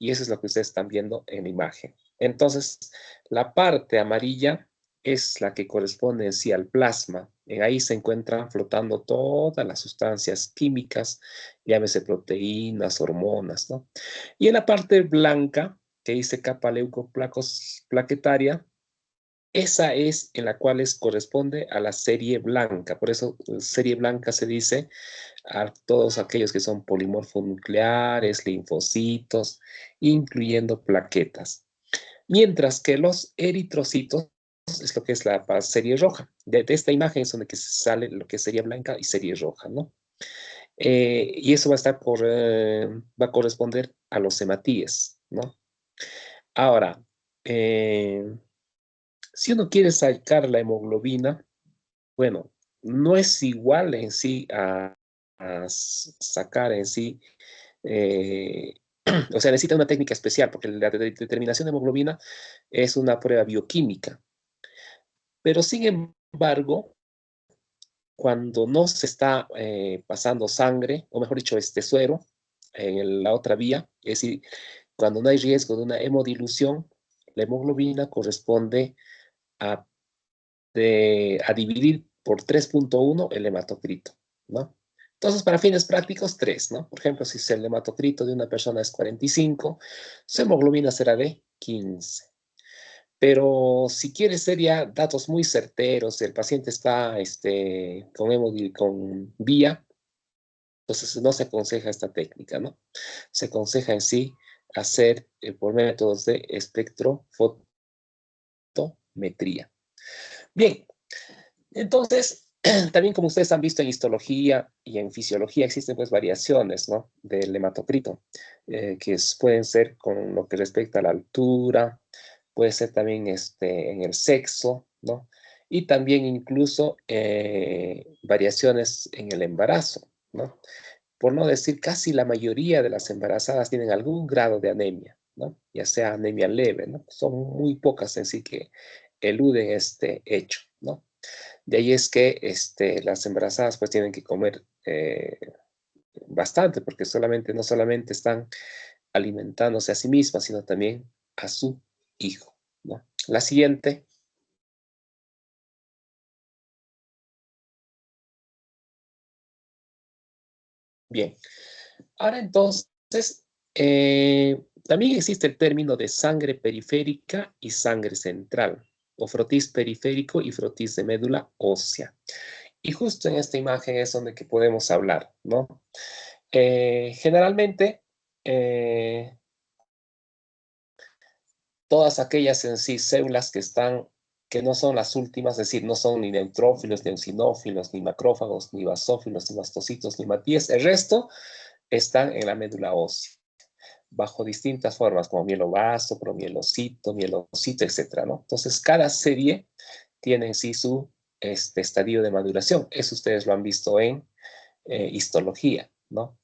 Y eso es lo que ustedes están viendo en la imagen. Entonces, la parte amarilla es la que corresponde en sí al plasma. Ahí se encuentran flotando todas las sustancias químicas, llámese proteínas, hormonas, ¿no? Y en la parte blanca, que dice capa leucoplaquetaria, esa es en la cual corresponde a la serie blanca. Por eso serie blanca se dice a todos aquellos que son polimorfonucleares, linfocitos, incluyendo plaquetas. Mientras que los eritrocitos es lo que es la serie roja. De esta imagen es donde que sale lo que sería blanca y serie roja, ¿no? Y eso va a corresponder a los hematíes, ¿no? Ahora, si uno quiere sacar la hemoglobina, bueno, no es igual en sí a sacar en sí, o sea, necesita una técnica especial, porque la determinación de hemoglobina es una prueba bioquímica. Pero sin embargo, cuando no se está pasando sangre, o mejor dicho, este suero, en la otra vía, es decir, cuando no hay riesgo de una hemodilución, la hemoglobina corresponde a, a dividir por 3.1 el hematocrito, ¿no? Entonces, para fines prácticos, 3, ¿no? Por ejemplo, si el hematocrito de una persona es 45, su hemoglobina será de 15. Pero si quieres ser ya datos muy certeros, el paciente está con vía, entonces no se aconseja esta técnica, ¿no? Se aconseja en sí hacer por métodos de espectrofotometría. Bien, entonces, también como ustedes han visto en histología y en fisiología existen pues variaciones, ¿no? Del hematocrito, pueden ser con lo que respecta a la altura, puede ser también en el sexo, ¿no? Y también incluso variaciones en el embarazo, ¿no? Por no decir casi la mayoría de las embarazadas tienen algún grado de anemia, ¿no? Ya sea anemia leve, ¿no? Son muy pocas en sí que eluden este hecho, ¿no? De ahí es que las embarazadas pues tienen que comer bastante, porque no solamente están alimentándose a sí mismas, sino también a su hijo, ¿no? La siguiente. Bien. Ahora entonces, también existe el término de sangre periférica y sangre central, o frotis periférico y frotis de médula ósea. Y justo en esta imagen es donde que podemos hablar, ¿no? Generalmente, todas aquellas en sí células que no son las últimas, es decir, no son ni neutrófilos, ni eosinófilos, ni macrófagos, ni basófilos, ni mastocitos, ni matíes, el resto están en la médula ósea, bajo distintas formas, como mielobasto, promielocito, mielocito, etcétera, ¿no? Entonces, cada serie tiene en sí su estadio de maduración. Eso ustedes lo han visto en histología, ¿no?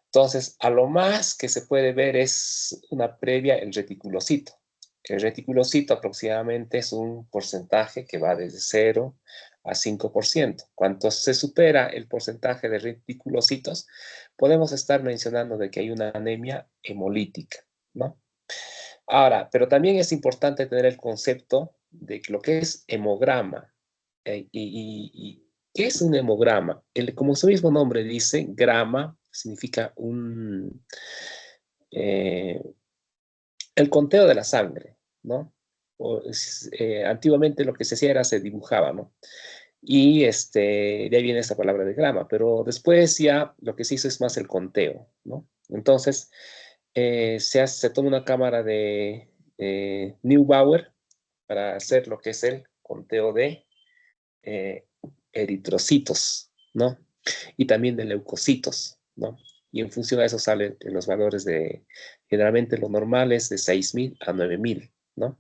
Entonces, a lo más que se puede ver es una previa, el reticulocito. El reticulocito aproximadamente es un porcentaje que va desde 0 a 5%. Cuanto se supera el porcentaje de reticulocitos, podemos estar mencionando de que hay una anemia hemolítica, ¿no? Ahora, pero también es importante tener el concepto de lo que es hemograma. ¿Qué es un hemograma? Como su mismo nombre dice, grama significa eh, el conteo de la sangre, ¿no? Antiguamente lo que se hacía era se dibujaba, ¿no? Y de ahí viene esta palabra de grama, pero después ya lo que se hizo es más el conteo, ¿no? Entonces, se toma una cámara de Neubauer para hacer lo que es el conteo de eh, eritrocitos, ¿no? Y también de leucocitos, ¿no? Y en función a eso salen los valores generalmente lo normal es de 6,000 a 9,000, ¿no?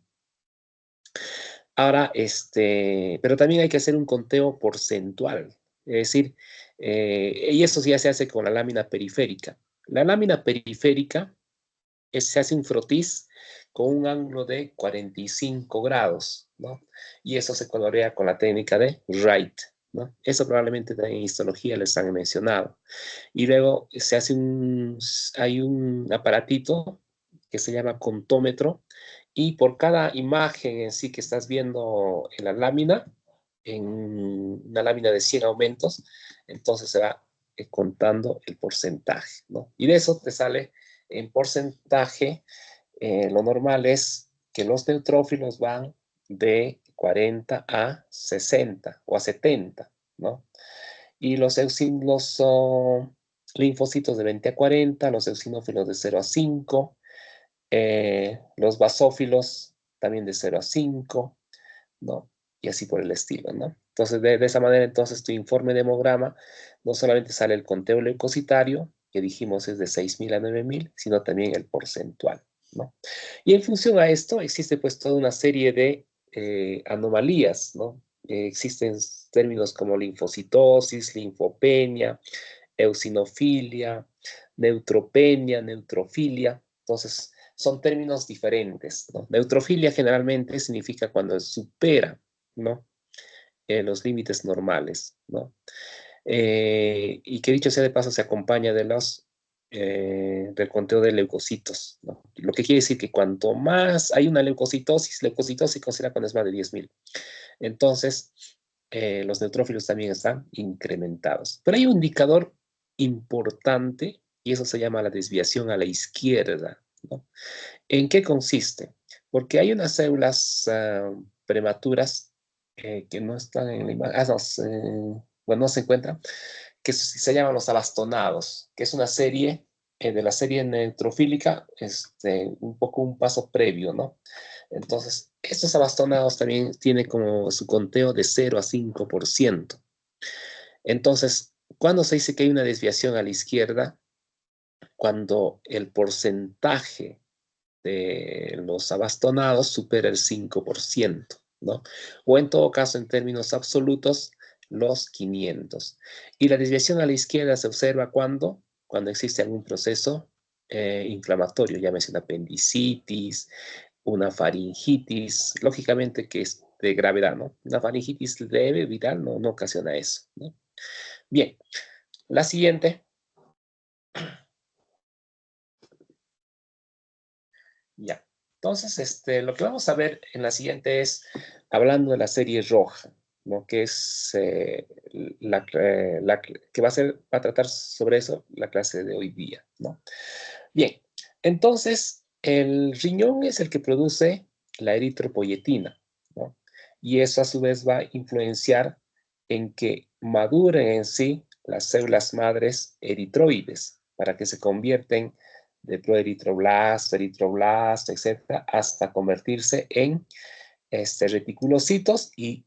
Ahora, pero también hay que hacer un conteo porcentual, es decir, y eso ya se hace con la lámina periférica. La lámina periférica se hace un frotis con un ángulo de 45 grados, ¿no? Y eso se colorea con la técnica de Wright, ¿no? Eso probablemente en histología les han mencionado. Y luego hay un aparatito que se llama contómetro, y por cada imagen en sí que estás viendo en la lámina, en una lámina de 100 aumentos, entonces se va contando el porcentaje, ¿no? Y de eso te sale en porcentaje, lo normal es que los neutrófilos van de 40 a 60 o a 70, ¿no? Y los linfocitos de 20 a 40, los eosinófilos de 0 a 5, los basófilos también de 0 a 5, ¿no? Y así por el estilo, ¿no? Entonces, de esa manera, entonces, tu informe de hemograma no solamente sale el conteo leucocitario, que dijimos es de 6.000 a 9.000, sino también el porcentual, ¿no? Y en función a esto, existe pues toda una serie de anomalías, ¿no? Existen términos como linfocitosis, linfopenia, eosinofilia, neutropenia, neutrofilia. Entonces, son términos diferentes, ¿no? Neutrofilia generalmente significa cuando supera, ¿no? Los límites normales, ¿no? Y que dicho sea de paso, se acompaña de del conteo de leucocitos, ¿no? Lo que quiere decir que cuanto más hay una leucocitosis considera cuando es más de 10.000. Entonces, los neutrófilos también están incrementados. Pero hay un indicador importante y eso se llama la desviación a la izquierda, ¿no? ¿En qué consiste? Porque hay unas células prematuras que no están en la imagen, no, bueno, no se encuentran, que se llaman los abastonados, que es una serie de la serie neutrofílica, un poco un paso previo, ¿no? Entonces, estos abastonados también tienen como su conteo de 0 a 5%. Entonces, ¿cuándo se dice que hay una desviación a la izquierda? Cuando el porcentaje de los abastonados supera el 5%, ¿no? O en todo caso, en términos absolutos, los 500. Y la desviación a la izquierda se observa cuando existe algún proceso inflamatorio, llámese una apendicitis, una faringitis, lógicamente que es de gravedad, ¿no? Una faringitis leve, viral, no ocasiona eso, ¿no? Bien, la siguiente. Ya. Entonces, lo que vamos a ver en la siguiente es, hablando de la serie roja, ¿no? Que es que va a tratar sobre eso la clase de hoy día, ¿no? Bien, entonces, el riñón es el que produce la eritropoyetina, ¿no? Y eso a su vez va a influenciar en que maduren en sí las células madres eritroides para que se convierten de proeritroblasto, eritroblasto, etcétera, hasta convertirse en reticulocitos y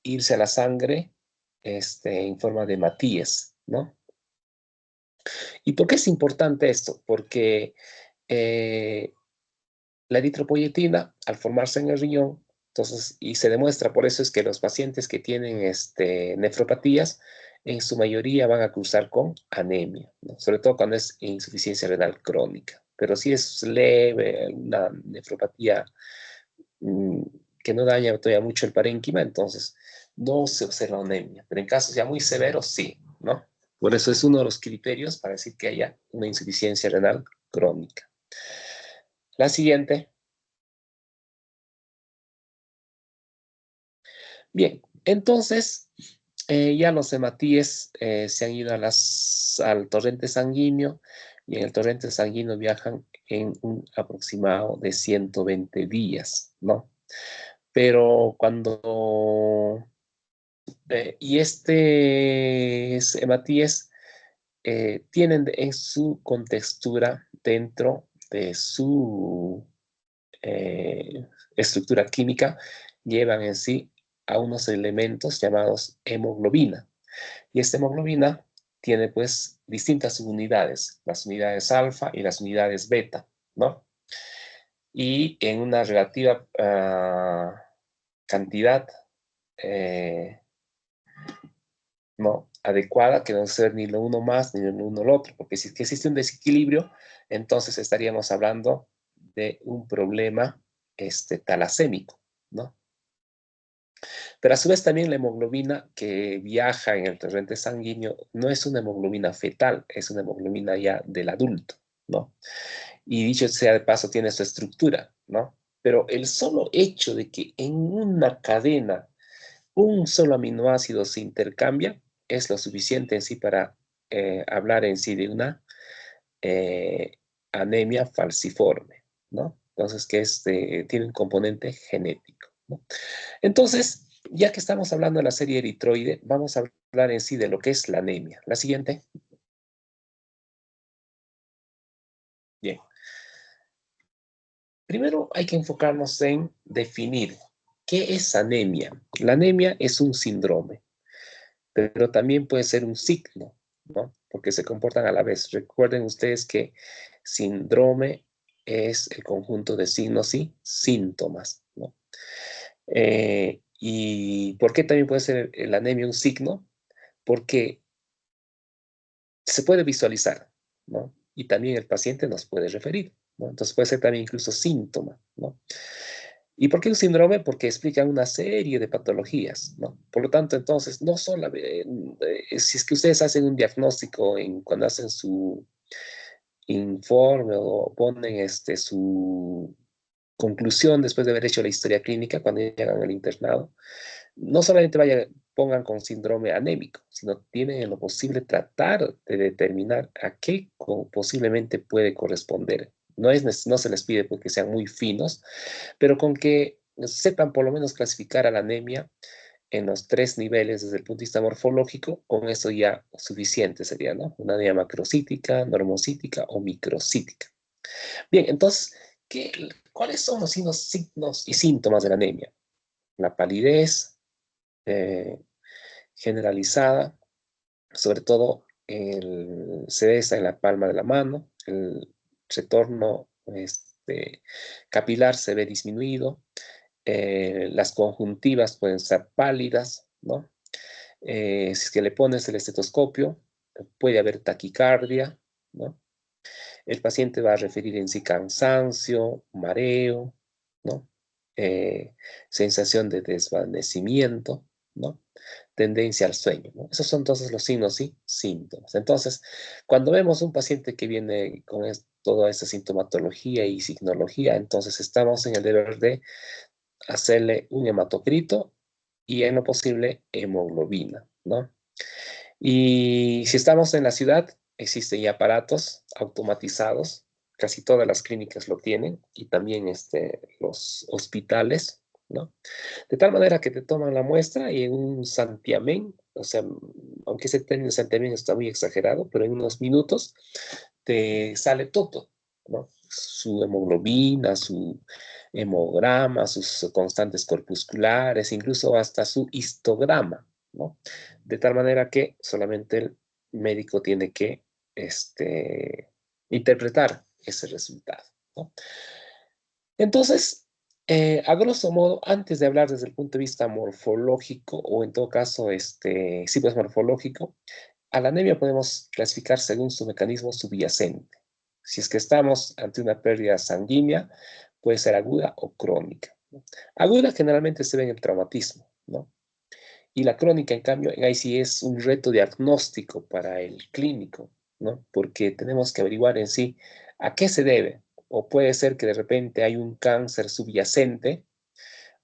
irse a la sangre en forma de matías, ¿no? ¿Y por qué es importante esto? Porque la eritropoyetina, al formarse en el riñón, entonces, y se demuestra, por eso es que los pacientes que tienen nefropatías, en su mayoría van a cursar con anemia, ¿no? Sobre todo cuando es insuficiencia renal crónica. Pero si es leve, una nefropatía mm, que no daña todavía mucho el parénquima, entonces no se observa anemia. Pero en casos ya muy severos, sí, ¿no? Por eso es uno de los criterios para decir que haya una insuficiencia renal crónica. La siguiente. Bien, entonces ya los hematíes se han ido al torrente sanguíneo y en el torrente sanguíneo viajan en un aproximado de 120 días, ¿no? Pero y hematíes tienen en su contextura dentro de su estructura química, llevan en sí a unos elementos llamados hemoglobina. Y esta hemoglobina tiene pues distintas unidades, las unidades alfa y las unidades beta, ¿no? Y en una relativa cantidad no adecuada, que no debe ser ni lo uno más ni lo uno lo otro, porque si existe un desequilibrio, entonces estaríamos hablando de un problema talasémico, ¿no? Pero a su vez también la hemoglobina que viaja en el torrente sanguíneo no es una hemoglobina fetal, es una hemoglobina ya del adulto, ¿no? y dicho sea de paso tiene su estructura, ¿no? Pero el solo hecho de que en una cadena un solo aminoácido se intercambia es lo suficiente en sí para hablar en sí de una eh, anemia falciforme, ¿no? Entonces, tiene un componente genético, ¿no? Entonces, ya que estamos hablando de la serie eritroide, vamos a hablar en sí de lo que es la anemia. La siguiente. Bien. Primero hay que enfocarnos en definir qué es anemia. La anemia es un síndrome, pero también puede ser un signo, ¿no? Porque se comportan a la vez. Recuerden ustedes que síndrome es el conjunto de signos y síntomas, ¿no? ¿Y por qué también puede ser la anemia un signo? Porque se puede visualizar, ¿no? Y también el paciente nos puede referir, ¿no? Entonces puede ser también incluso síntoma, ¿no? ¿Y por qué un síndrome? Porque explica una serie de patologías, ¿no? Por lo tanto, entonces, no solo, si es que ustedes hacen un diagnóstico cuando hacen su informe o ponen su conclusión después de haber hecho la historia clínica, cuando llegan al internado, no solamente pongan con síndrome anémico, sino tienen en lo posible tratar de determinar a qué posiblemente puede corresponder. No se les pide porque sean muy finos, pero con que sepan por lo menos clasificar a la anemia en los 3 niveles desde el punto de vista morfológico, con eso ya suficiente sería, ¿no? Una anemia macrocítica, normocítica o microcítica. Bien, entonces, ¿cuáles son los signos y síntomas de la anemia? La palidez generalizada, sobre todo se ve en la palma de la mano, el retorno capilar se ve disminuido, las conjuntivas pueden ser pálidas, ¿no? Si es que le pones el estetoscopio, puede haber taquicardia, ¿no? El paciente va a referir en sí cansancio, mareo, ¿no? Sensación de desvanecimiento, ¿no? Tendencia al sueño, ¿no? Esos son entonces los signos y síntomas. Entonces, cuando vemos un paciente que viene con toda esta sintomatología y signología, entonces estamos en el deber de hacerle un hematocrito y en lo posible hemoglobina, ¿no? Y si estamos en la ciudad, existen ya aparatos automatizados, casi todas las clínicas lo tienen, y también los hospitales, ¿no? De tal manera que te toman la muestra y en un santiamén, o sea, aunque ese término santiamén está muy exagerado, pero en unos minutos te sale todo, ¿no? Su hemoglobina, su hemograma, sus constantes corpusculares, incluso hasta su histograma, ¿no? De tal manera que solamente el médico tiene que interpretar ese resultado, ¿no? Entonces, a grosso modo, antes de hablar desde el punto de vista morfológico, o en todo caso, sí, pues morfológico, a la anemia podemos clasificar según su mecanismo subyacente. Si es que estamos ante una pérdida sanguínea, puede ser aguda o crónica. Aguda generalmente se ve en el traumatismo, ¿no? Y la crónica, en cambio, ahí sí es un reto diagnóstico para el clínico, ¿no? Porque tenemos que averiguar en sí a qué se debe. O puede ser que de repente hay un cáncer subyacente,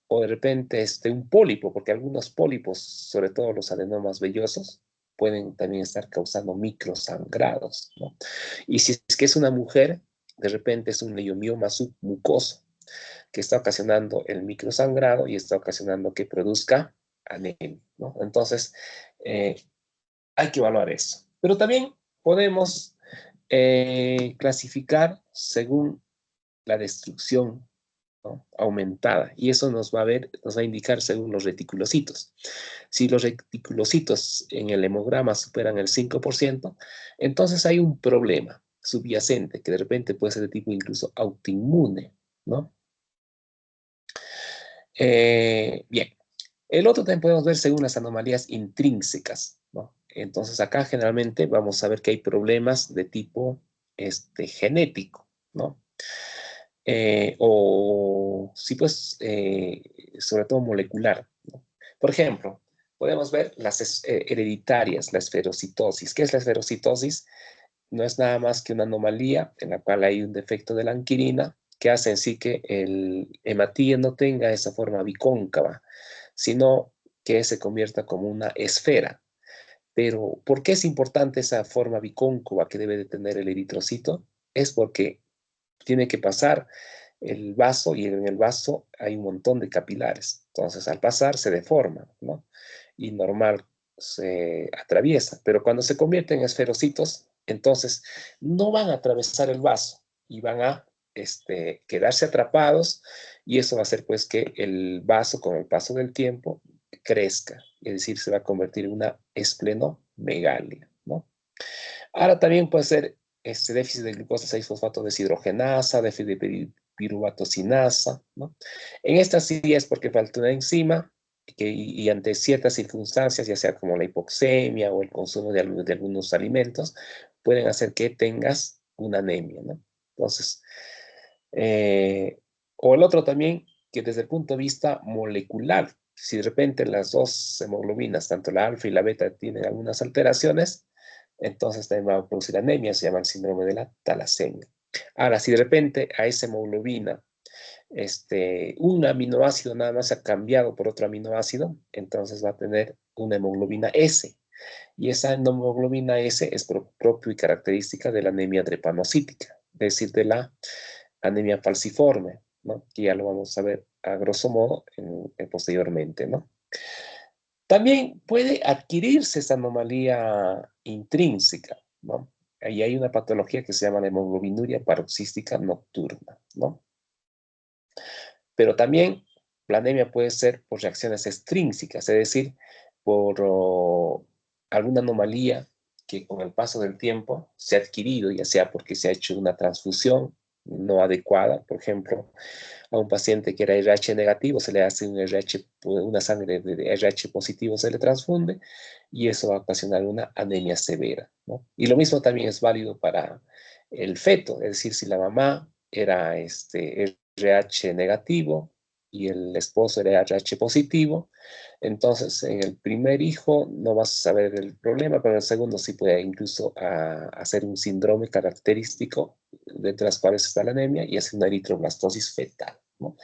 o de repente un pólipo, porque algunos pólipos, sobre todo los adenomas vellosos, pueden también estar causando microsangrados, ¿no? Y si es que es una mujer, de repente es un leiomioma submucoso que está ocasionando el microsangrado y está ocasionando que produzca anemia, ¿no? Entonces, eh, hay que evaluar eso. Pero también podemos clasificar según la destrucción, ¿no? Aumentada, y eso nos va a indicar según los reticulocitos. Si los reticulocitos en el hemograma superan el 5%, entonces hay un problema subyacente que de repente puede ser de tipo incluso autoinmune, ¿no? Bien, el otro también podemos ver según las anomalías intrínsecas, ¿no? Entonces acá generalmente vamos a ver que hay problemas de tipo genético, ¿no? O sí, pues, sobre todo molecular, ¿no? Por ejemplo, podemos ver las hereditarias, la esferocitosis. ¿Qué es la esferocitosis? no es nada más que una anomalía en la cual hay un defecto de la anquilina que hace en sí que el hematíes no tenga esa forma bicóncava, sino que se convierta como una esfera. Pero, ¿por qué es importante esa forma bicóncava que debe de tener el eritrocito? Es porque tiene que pasar el vaso y en el vaso hay un montón de capilares. Entonces, al pasar se deforma, ¿no? Y normal se atraviesa. Pero cuando se convierte en esferocitos, entonces no van a atravesar el vaso y van a quedarse atrapados y eso va a hacer pues que el vaso con el paso del tiempo crezca, es decir, se va a convertir en una esplenomegalia, ¿no? Ahora también puede ser déficit de glucosa 6-fosfato deshidrogenasa, déficit de piruvatocinasa, ¿no? En estas sí es porque falta una enzima y ante ciertas circunstancias, ya sea como la hipoxemia o el consumo de algunos alimentos, pueden hacer que tengas una anemia, ¿no? Entonces, o el otro también, que desde el punto de vista molecular, si de repente las dos hemoglobinas, tanto la alfa y la beta, tienen algunas alteraciones, entonces también va a producir anemia, se llama el síndrome de la talasemia. Ahora, si de repente a esa hemoglobina un aminoácido nada más ha cambiado por otro aminoácido, entonces va a tener una hemoglobina S. Y esa hemoglobina S es propio y característica de la anemia drepanocítica, es decir, de la anemia falciforme, ¿no? Que ya lo vamos a ver a grosso modo posteriormente, ¿no? También puede adquirirse esta anomalía intrínseca, ¿no? Ahí hay una patología que se llama la hemoglobinuria paroxística nocturna, ¿no? Pero también la anemia puede ser por reacciones extrínsecas, es decir, por alguna anomalía que con el paso del tiempo se ha adquirido, ya sea porque se ha hecho una transfusión no adecuada, por ejemplo, a un paciente que era RH negativo, se le hace un RH, una sangre de RH positivo, se le transfunde y eso va a ocasionar una anemia severa, ¿no? Y lo mismo también es válido para el feto, es decir, si la mamá era RH negativo y el esposo era RH positivo, entonces en el primer hijo no vas a saber el problema, pero en el segundo sí puede incluso hacer un síndrome característico de las cuales está la anemia y es una eritroblastosis fetal, ¿no?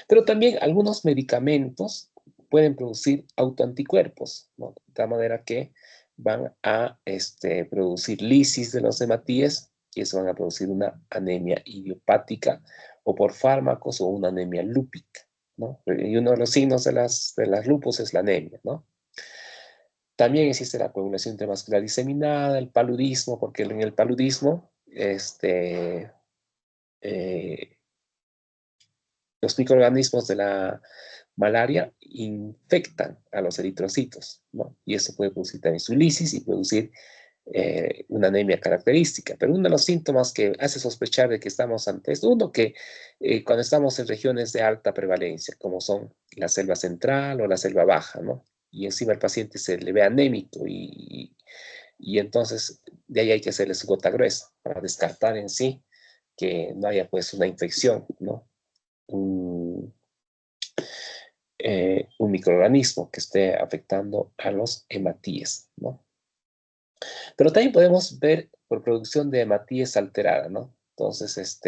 Pero también algunos medicamentos pueden producir autoanticuerpos, ¿no? De tal manera que van a producir lisis de los hematíes y eso van a producir una anemia idiopática o por fármacos o una anemia lúpica, ¿no? Y uno de los signos de las lupus es la anemia, ¿no? También existe la coagulación intramuscular diseminada, el paludismo, porque en el paludismo eh, los microorganismos de la malaria infectan a los eritrocitos, ¿no? Y eso puede producir también su lisis y producir una anemia característica. Pero uno de los síntomas que hace sospechar de que estamos ante esto, uno que cuando estamos en regiones de alta prevalencia, como son la selva central o la selva baja, ¿no? Y encima el paciente se le ve anémico y entonces de ahí hay que hacerle su gota gruesa para descartar en sí que no haya pues una infección, ¿no? Un, un microorganismo que esté afectando a los hematíes, ¿no? Pero también podemos ver por producción de hematíes alterada, ¿no? Entonces,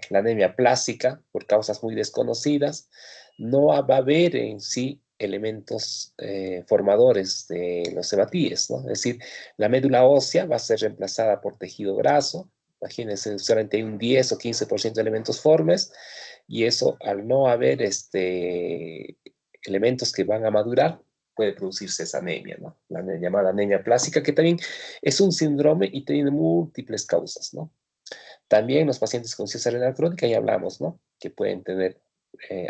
la anemia plástica, por causas muy desconocidas, no va a haber en sí elementos formadores de los hematíes, ¿no? Es decir, la médula ósea va a ser reemplazada por tejido graso, imagínense, solamente hay un 10 o 15% de elementos formes, y eso al no haber elementos que van a madurar, puede producirse esa anemia, ¿no? La llamada anemia plástica, que también es un síndrome y tiene múltiples causas, ¿no? También los pacientes con cirrosis renal crónica, ya hablamos, ¿no? Que pueden tener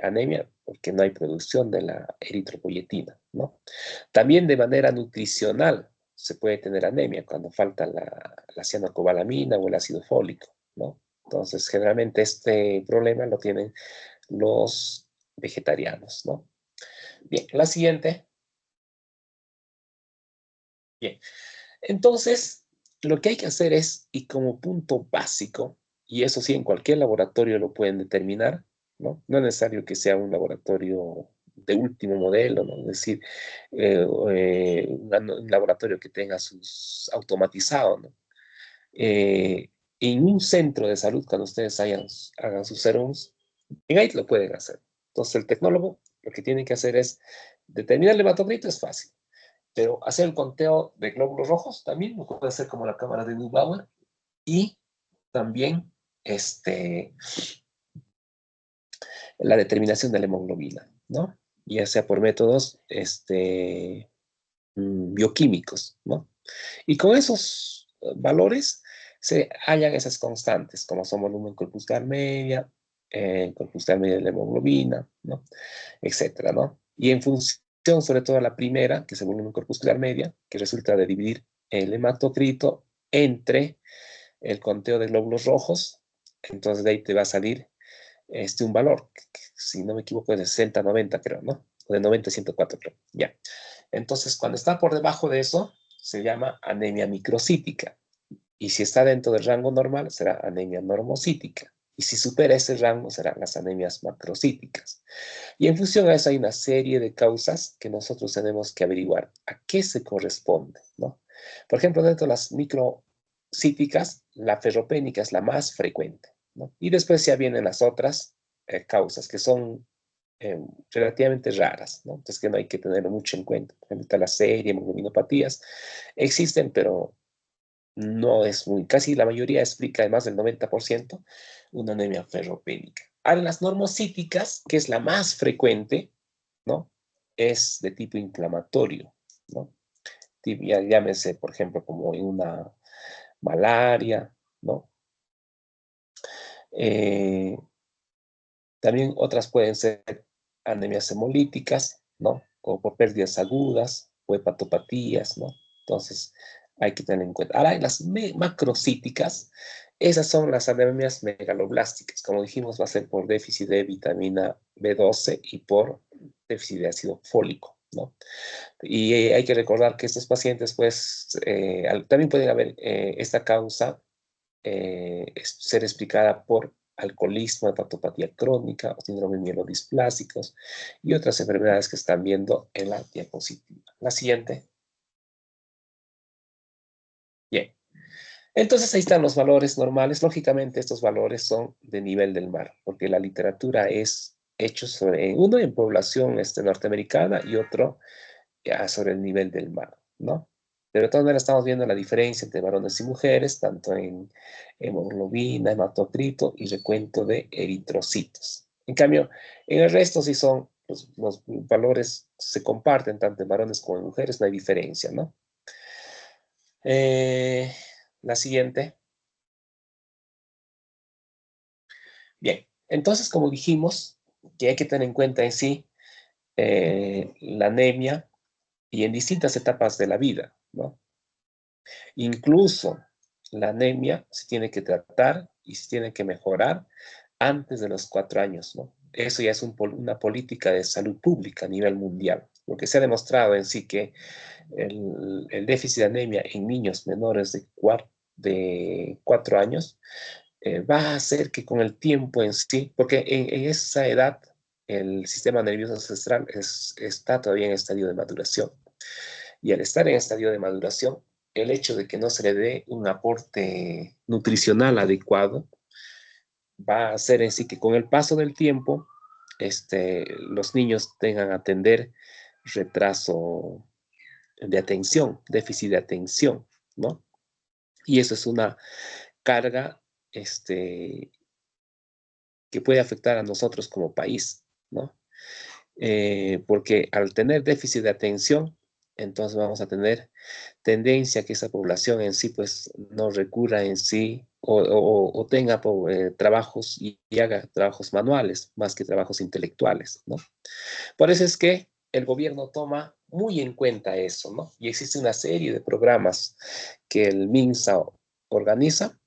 anemia porque no hay producción de la eritropoyetina, ¿no? También de manera nutricional se puede tener anemia cuando falta la cianocobalamina o el ácido fólico, ¿no? Entonces, generalmente este problema lo tienen los vegetarianos, ¿no? Bien, la siguiente. Bien, entonces, lo que hay que hacer es, y como punto básico, y eso sí, en cualquier laboratorio lo pueden determinar, ¿no? No es necesario que sea un laboratorio de último modelo, ¿no? Es decir, un laboratorio que tenga sus automatizado, ¿no? en un centro de salud, cuando ustedes hagan sus serums, en ahí lo pueden hacer. Entonces, el tecnólogo lo que tiene que hacer es determinar el hematocrito, es fácil, pero hacer el conteo de glóbulos rojos también lo puede hacer como la cámara de Neubauer, y también la determinación de la hemoglobina, ¿no? Ya sea por métodos bioquímicos, ¿no? Y con esos valores se hallan esas constantes, como son volumen corpuscular media, corpuscular media de la hemoglobina, ¿no? Etcétera, ¿no? Y en función, sobre todo, a la primera, que es el volumen corpuscular media, que resulta de dividir el hematocrito entre el conteo de glóbulos rojos, entonces de ahí te va a salir un valor, que, si no me equivoco, es de 60, 90, creo, ¿no? O de 90 a 104, creo. Ya. Entonces, cuando está por debajo de eso, se llama anemia microcítica. Y si está dentro del rango normal, será anemia normocítica. Y si supera ese rango, serán las anemias macrocíticas. Y en función a eso hay una serie de causas que nosotros tenemos que averiguar a qué se corresponde, ¿no? Por ejemplo, dentro de las microcíticas, la ferropénica es la más frecuente, ¿no? Y después ya vienen las otras causas que son relativamente raras, ¿no? Entonces que no hay que tener mucho en cuenta. Por ejemplo, la serie, hemoglobinopatías, existen, pero no es muy, casi la mayoría explica, además del 90%, una anemia ferropénica. Ahora, las normocíticas, que es la más frecuente, ¿no? Es de tipo inflamatorio, ¿no? Ya, llámese, por ejemplo, como en una malaria, ¿no? Eh, También otras pueden ser anemias hemolíticas, ¿no? O por pérdidas agudas o hepatopatías, ¿no? Entonces, hay que tener en cuenta. Ahora, las macrocíticas, esas son las anemias megaloblásticas. Como dijimos, va a ser por déficit de vitamina B12 y por déficit de ácido fólico, ¿no? Y hay que recordar que estos pacientes, pues, también pueden haber esta causa ser explicada por alcoholismo, hepatopatía crónica, o síndrome mielodisplásicos y otras enfermedades que están viendo en la diapositiva. La siguiente. Bien. Entonces ahí están los valores normales. Lógicamente estos valores son de nivel del mar, porque la literatura es hecho sobre, uno en población norteamericana y otro ya sobre el nivel del mar, ¿no? Pero de todas maneras estamos viendo la diferencia entre varones y mujeres, tanto en hemoglobina, hematocrito y recuento de eritrocitos. En cambio, en el resto sí son, los valores se comparten tanto en varones como en mujeres, no hay diferencia, ¿no? Eh, la siguiente. Bien, entonces como dijimos, que hay que tener en cuenta en sí la anemia y en distintas etapas de la vida, ¿no? Incluso la anemia se tiene que tratar y se tiene que mejorar antes de los 4 años, ¿no? Eso ya es una política de salud pública a nivel mundial, porque se ha demostrado en sí que el déficit de anemia en niños menores de 4 años va a hacer que con el tiempo en sí, porque en esa edad el sistema nervioso central está todavía en estadio de maduración. Y al estar en estadio de maduración, el hecho de que no se le dé un aporte nutricional adecuado va a hacer en sí que con el paso del tiempo los niños tengan a atender retraso de atención, déficit de atención, ¿no? Y eso es una carga que puede afectar a nosotros como país, ¿no? Porque al tener déficit de atención, entonces vamos a tener tendencia a que esa población en sí pues no recurra en sí o tenga trabajos y haga trabajos manuales más que trabajos intelectuales, ¿no? Por eso es que el gobierno toma muy en cuenta eso, ¿no? Y existe una serie de programas que el MINSA organiza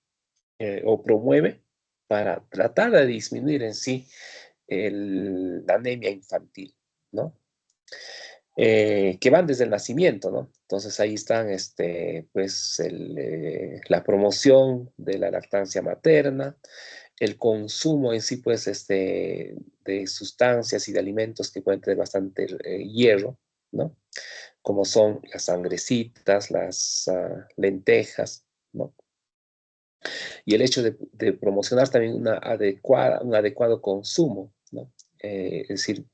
o promueve para tratar de disminuir en sí la anemia infantil, ¿no? Que van desde el nacimiento, ¿no? Entonces ahí están, pues, la promoción de la lactancia materna, el consumo en sí, pues, de sustancias y de alimentos que pueden tener bastante hierro, ¿no? Como son las sangrecitas, las lentejas, ¿no? Y el hecho de promocionar también un adecuado consumo, ¿no? Es decir,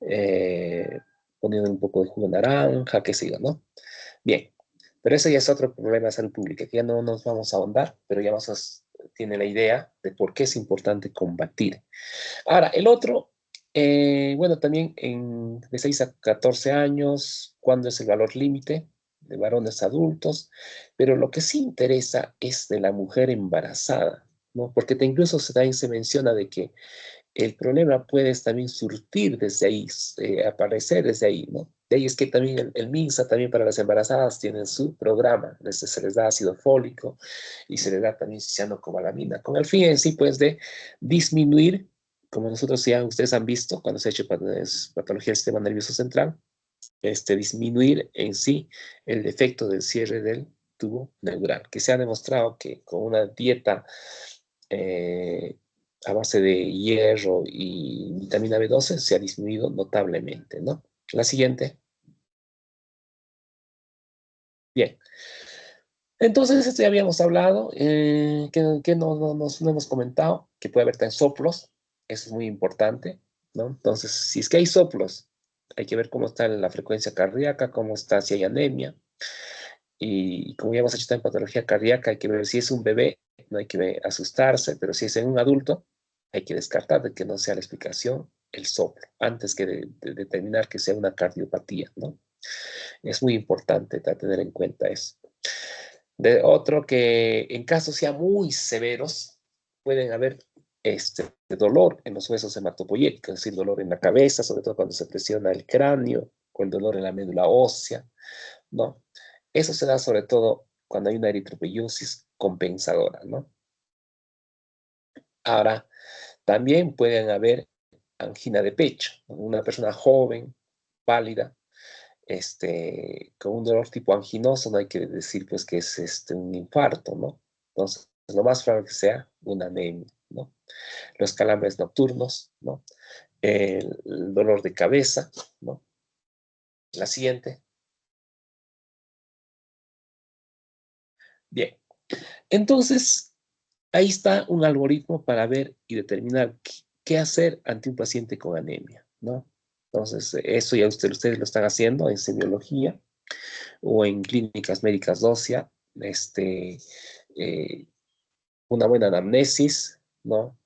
eh, poniendo un poco de jugo de naranja, qué sé yo, ¿no? Bien, pero eso ya es otro problema de salud pública, que ya no nos vamos a ahondar, pero ya tiene la idea de por qué es importante combatir. Ahora, el otro, bueno, también de 6 a 14 años, ¿cuándo es el valor límite de varones adultos? Pero lo que sí interesa es de la mujer embarazada, ¿no? Porque incluso también se menciona de que el problema puede también surtir desde ahí, aparecer desde ahí, ¿no? De ahí es que también el MINSA también para las embarazadas tienen su programa, se les da ácido fólico y se les da también cianocobalamina, con el fin en sí, pues, de disminuir, como nosotros ya ustedes han visto cuando se ha hecho patología del sistema nervioso central, disminuir en sí el defecto del cierre del tubo neural, que se ha demostrado que con una dieta eh, a base de hierro y vitamina B12 se ha disminuido notablemente, ¿no? La siguiente. Bien. Entonces, esto ya habíamos hablado, que no hemos comentado, que puede haber también soplos, eso es muy importante, ¿no? Entonces, si es que hay soplos, hay que ver cómo está la frecuencia cardíaca, cómo está, si hay anemia, y como ya hemos hecho en patología cardíaca, hay que ver si es un bebé, no hay que asustarse, pero si es en un adulto, hay que descartar de que no sea la explicación el soplo, antes que de determinar que sea una cardiopatía, ¿no? Es muy importante tener en cuenta eso. De otro que en casos ya muy severos, pueden haber dolor en los huesos hematopoyéticos, es decir, dolor en la cabeza, sobre todo cuando se presiona el cráneo, o el dolor en la médula ósea, ¿no? Eso se da sobre todo cuando hay una eritropoyesis compensadora, ¿no? Ahora, también pueden haber angina de pecho, ¿no? Una persona joven, pálida, con un dolor tipo anginoso, no hay que decir pues que es un infarto, ¿no? Entonces, lo más probable que sea una anemia, ¿no? Los calambres nocturnos, ¿no? El dolor de cabeza, ¿no? La siguiente. Bien. Entonces, ahí está un algoritmo para ver y determinar qué hacer ante un paciente con anemia, ¿no? Entonces, eso ya ustedes lo están haciendo en semiología o en clínicas médicas óseas, eh, una buena anamnesis, ¿no?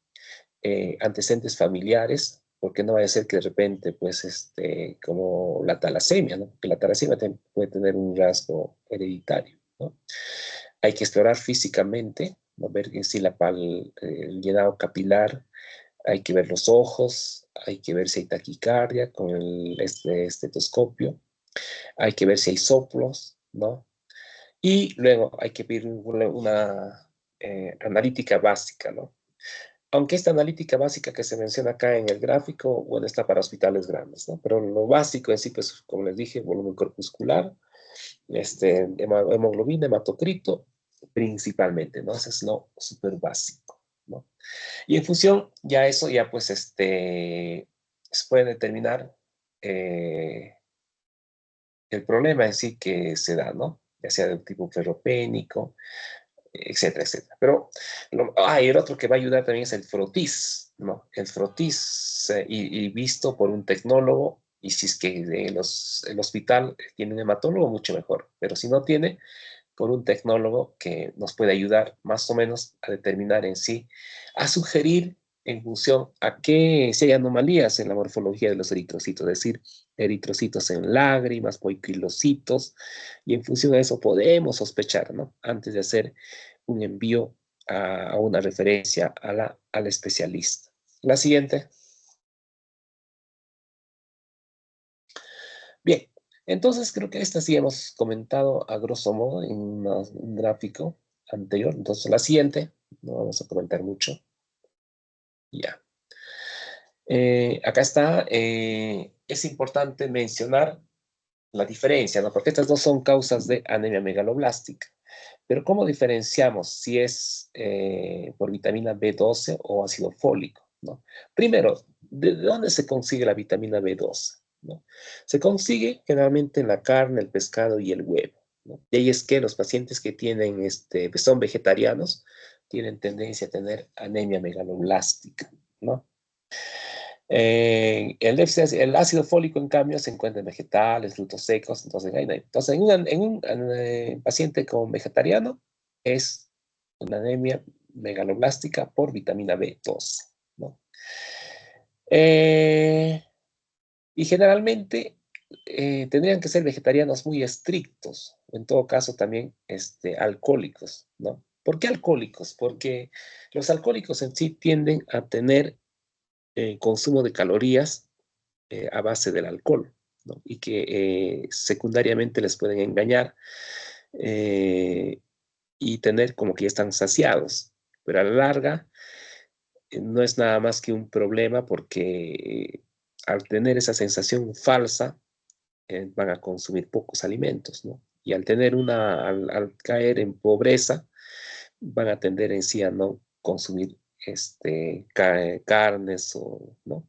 Antecedentes familiares, porque no vaya a ser que de repente, pues, como la talasemia, ¿no? Que la talasemia puede tener un rasgo hereditario, ¿no? Hay que explorar físicamente, ¿no? Ver si el llenado capilar, hay que ver los ojos, hay que ver si hay taquicardia con el estetoscopio, hay que ver si hay soplos, ¿no? Y luego hay que pedir una analítica básica, ¿no? Aunque esta analítica básica que se menciona acá en el gráfico, bueno, está para hospitales grandes, ¿no? Pero lo básico en sí, pues, como les dije, volumen corpuscular, hemoglobina, hematocrito, principalmente, ¿no? Eso es lo súper básico, ¿no? Y en función, ya eso, ya pues, se puede determinar eh, el problema en sí que se da, ¿no? Ya sea de tipo ferropénico, etcétera, etcétera. Pero, el otro que va a ayudar también es el frotis, ¿no? El frotis, y visto por un tecnólogo, y si es que el hospital tiene un hematólogo, mucho mejor. Pero si no tiene, por un tecnólogo que nos puede ayudar más o menos a determinar en sí, a sugerir en función a si hay anomalías en la morfología de los eritrocitos, es decir, eritrocitos en lágrimas, poiquilocitos, y en función de eso podemos sospechar, ¿no? Antes de hacer un envío a una referencia al especialista. La siguiente. Bien, entonces creo que esta sí hemos comentado a grosso modo en un gráfico anterior. Entonces la siguiente, no vamos a comentar mucho. Ya. Acá está, es importante mencionar la diferencia, ¿no? Porque estas dos son causas de anemia megaloblástica. Pero ¿cómo diferenciamos si es por vitamina B12 o ácido fólico, ¿no? Primero, ¿de dónde se consigue la vitamina B12? ¿No? Se consigue generalmente en la carne, el pescado y el huevo, ¿no? Y ahí es que los pacientes que tienen, son vegetarianos, tienen tendencia a tener anemia megaloblástica, ¿no? El ácido fólico, en cambio, se encuentra en vegetales, frutos secos, entonces, entonces en un paciente con vegetariano es una anemia megaloblástica por vitamina B12, ¿no? Y generalmente tendrían que ser vegetarianos muy estrictos, en todo caso también alcohólicos, ¿no? ¿Por qué alcohólicos? Porque los alcohólicos en sí tienden a tener consumo de calorías a base del alcohol, ¿no? Y que secundariamente les pueden engañar y tener como que ya están saciados, pero a la larga no es nada más que un problema porque al tener esa sensación falsa van a consumir pocos alimentos, ¿no? Y al tener al caer en pobreza, van a tender en sí a no consumir carnes o, ¿no?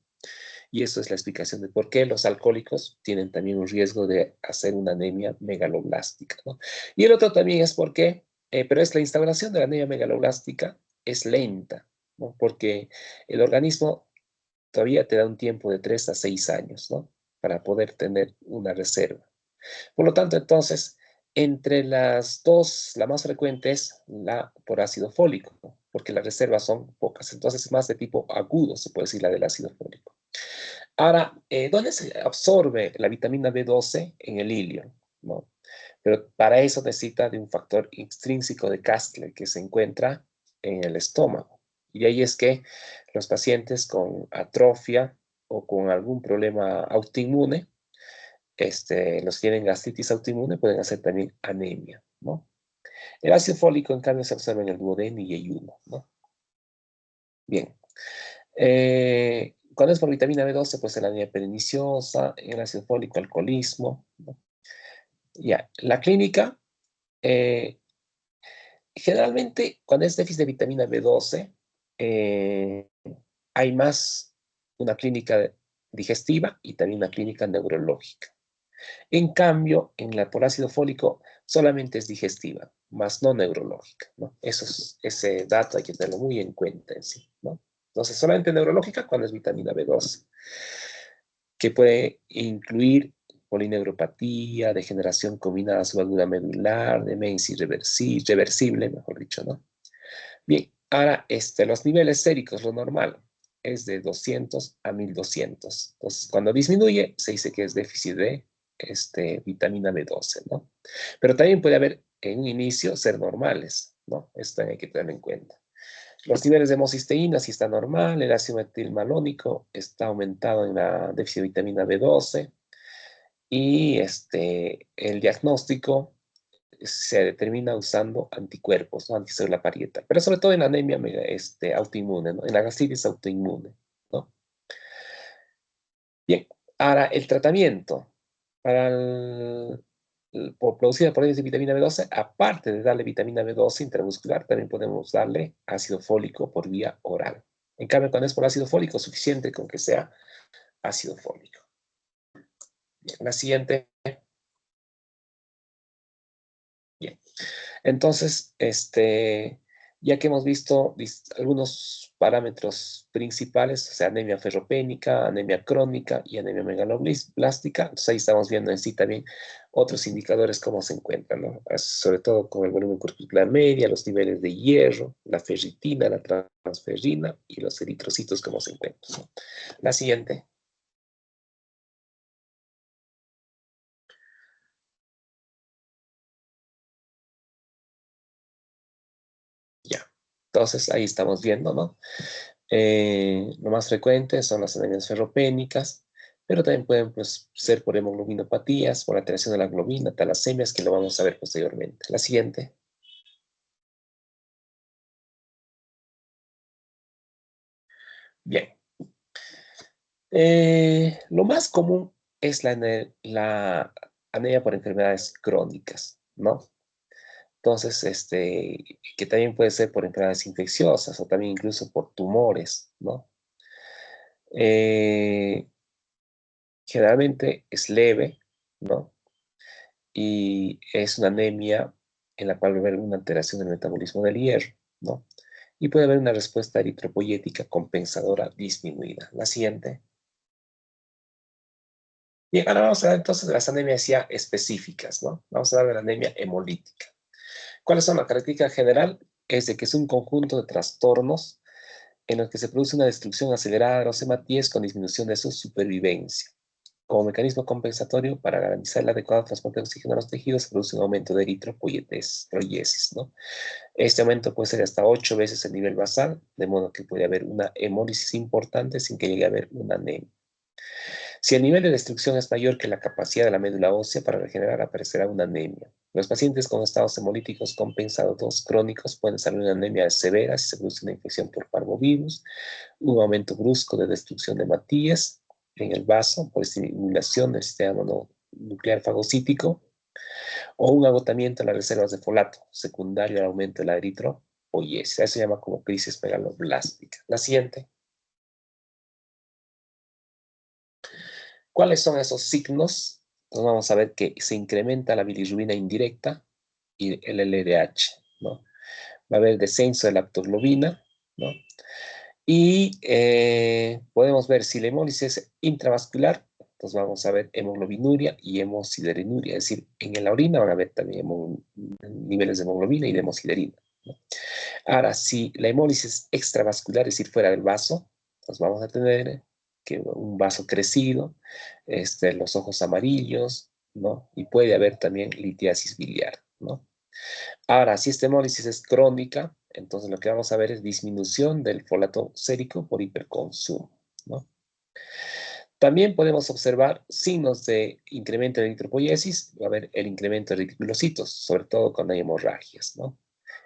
Y eso es la explicación de por qué los alcohólicos tienen también un riesgo de hacer una anemia megaloblástica, ¿no? Y el otro también es porque, pero es la instauración de la anemia megaloblástica es lenta, ¿no? Porque el organismo todavía te da un tiempo de 3 a 6 años, ¿no? Para poder tener una reserva. Por lo tanto, entonces, entre las dos, la más frecuente es la por ácido fólico, ¿no? Porque las reservas son pocas. Entonces, es más de tipo agudo, se puede decir, la del ácido fólico. Ahora, ¿dónde se absorbe la vitamina B12? En el ilio, ¿no? Pero para eso necesita de un factor intrínseco de Kastler que se encuentra en el estómago. Y ahí es que los pacientes con atrofia o con algún problema autoinmune, los que tienen gastritis autoinmune pueden hacer también anemia, ¿no? El ácido fólico, en cambio, se observa en el duodeno y ayuno, ¿no? Bien. Cuando es por vitamina B12, pues la anemia perniciosa, el ácido fólico, alcoholismo, ¿no? Ya, la clínica, eh, generalmente cuando es déficit de vitamina B12, eh, hay más una clínica digestiva y también una clínica neurológica. En cambio, en la por ácido fólico solamente es digestiva, más no neurológica, ¿no? Ese dato hay que tenerlo muy en cuenta en sí, ¿no? Entonces, solamente neurológica cuando es vitamina B12, que puede incluir polineuropatía, degeneración combinada subadura medular, demencia irreversible, mejor dicho, ¿no? Bien, ahora los niveles séricos, lo normal, es de 200 a 1200. Entonces, cuando disminuye, se dice que es déficit de vitamina B12, ¿no? Pero también puede haber en un inicio ser normales, ¿no? Esto también hay que tenerlo en cuenta. Los niveles de homocisteína sí está normal, el ácido metilmalónico está aumentado en la déficit de vitamina B12 y el diagnóstico se determina usando anticuerpos, ¿no? Anticélula parietal, pero sobre todo en la anemia autoinmune, ¿no? En la gastritis autoinmune, ¿no? Bien, ahora el tratamiento para producida por ellos de vitamina B12, aparte de darle vitamina B12 intramuscular, también podemos darle ácido fólico por vía oral. En cambio, cuando es por ácido fólico, suficiente con que sea ácido fólico. Bien, la siguiente. Bien. Entonces, ya que hemos visto algunos parámetros principales, o sea, anemia ferropénica, anemia crónica y anemia megaloblástica, entonces ahí estamos viendo en sí también otros indicadores cómo se encuentran, ¿no? Sobre todo con el volumen corpuscular media, los niveles de hierro, la ferritina, la transferrina y los eritrocitos cómo se encuentran, ¿no? La siguiente. Ya. Entonces ahí estamos viendo, ¿no? Lo más frecuente son las anemias ferropénicas, pero también pueden pues, ser por hemoglobinopatías, por alteración de la globina, talasemias, que lo vamos a ver posteriormente. La siguiente. Bien. Lo más común es la anemia por enfermedades crónicas, ¿no? Entonces, que también puede ser por enfermedades infecciosas o también incluso por tumores, ¿no? Eh, Generalmente es leve, ¿no? Y es una anemia en la cual va a haber una alteración del metabolismo del hierro, ¿no? Y puede haber una respuesta eritropoyética compensadora disminuida. La siguiente. Bien, ahora vamos a ver entonces de las anemias ya específicas, ¿no? Vamos a hablar de la anemia hemolítica. ¿Cuáles son las características general? Es de que es un conjunto de trastornos en los que se produce una destrucción acelerada de los hematíes con disminución de su supervivencia. Como mecanismo compensatorio, para garantizar el adecuado transporte de oxígeno a los tejidos, se produce un aumento de eritropoiesis, ¿no? Este aumento puede ser hasta 8 veces el nivel basal, de modo que puede haber una hemólisis importante sin que llegue a haber una anemia. Si el nivel de destrucción es mayor que la capacidad de la médula ósea para regenerar, aparecerá una anemia. Los pacientes con estados hemolíticos compensados crónicos pueden desarrollar una anemia severa si se produce una infección por parvovirus, un aumento brusco de destrucción de hematíes en el vaso por estimulación del sistema mononuclear fagocítico, o un agotamiento en las reservas de folato, secundario al aumento de la eritropoiesis. Eso se llama como crisis megaloblástica. La siguiente. ¿Cuáles son esos signos? Pues vamos a ver que se incrementa la bilirrubina indirecta y el LDH, ¿no? Va a haber descenso de la lactoglobina, ¿no? Y podemos ver si la hemólisis es intravascular, pues vamos a ver hemoglobinuria y hemosideриnuria, es decir, en la orina van a ver también niveles de hemoglobina y de hemosiderina, ¿no? Ahora, si la hemólisis es extravascular, es decir, fuera del vaso, pues vamos a tener que un vaso crecido, los ojos amarillos, ¿no? Y puede haber también litiasis biliar, ¿no? Ahora, si esta hemólisis es crónica, entonces lo que vamos a ver es disminución del folato sérico por hiperconsumo, ¿no? También podemos observar signos de incremento de eritropoiesis, va a haber el incremento de reticulocitos, sobre todo cuando hay hemorragias, ¿no?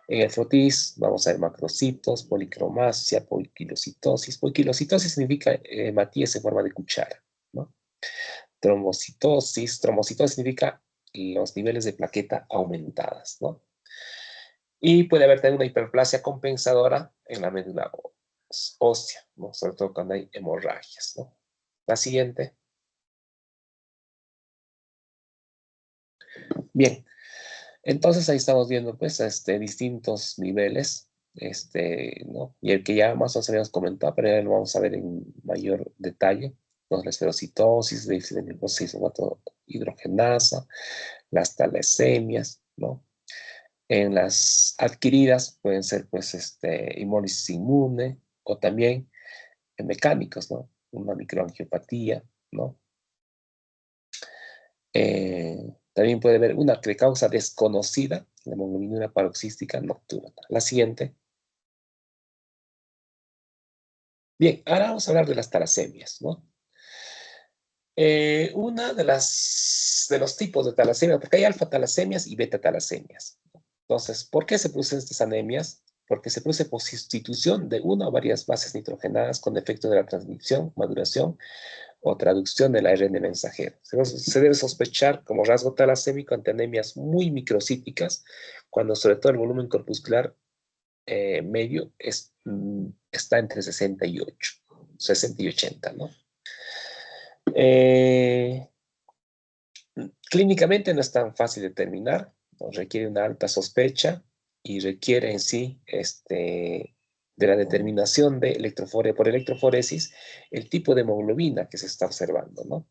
En el frotis vamos a ver macrocitos, policromasia, poiquilocitosis. Poiquilocitosis significa hematíes en forma de cuchara, ¿no? Trombocitosis significa los niveles de plaqueta aumentadas, ¿no? Y puede haber también una hiperplasia compensadora en la médula ósea, ¿no? Sobre todo cuando hay hemorragias, ¿no? La siguiente. Bien, entonces ahí estamos viendo pues distintos niveles, ¿no? Y el que ya más o menos habíamos comentado, pero ya lo vamos a ver en mayor detalle, ¿no? La esferocitosis, déficit de glucosa hidrogenasa, las talasemias, ¿no? En las adquiridas pueden ser pues hemólisis inmune o también mecánicos, ¿no? Una microangiopatía, ¿no? También puede haber una causa desconocida, la hemoglobinura paroxística nocturna. La siguiente. Bien, ahora vamos a hablar de las talasemias, ¿no? Una de los tipos de talasemia, porque hay alfa-talasemias y beta-talasemias. Entonces, ¿por qué se producen estas anemias? Porque se produce por sustitución de una o varias bases nitrogenadas con efecto de la transcripción, maduración o traducción del ARN mensajero. Se debe sospechar como rasgo talasémico ante anemias muy microcíticas, cuando sobre todo el volumen corpuscular medio está entre 60 y 80, ¿no? Clínicamente no es tan fácil de determinar, ¿no? Requiere una alta sospecha y requiere en sí de la determinación de por electroforesis el tipo de hemoglobina que se está observando, ¿no?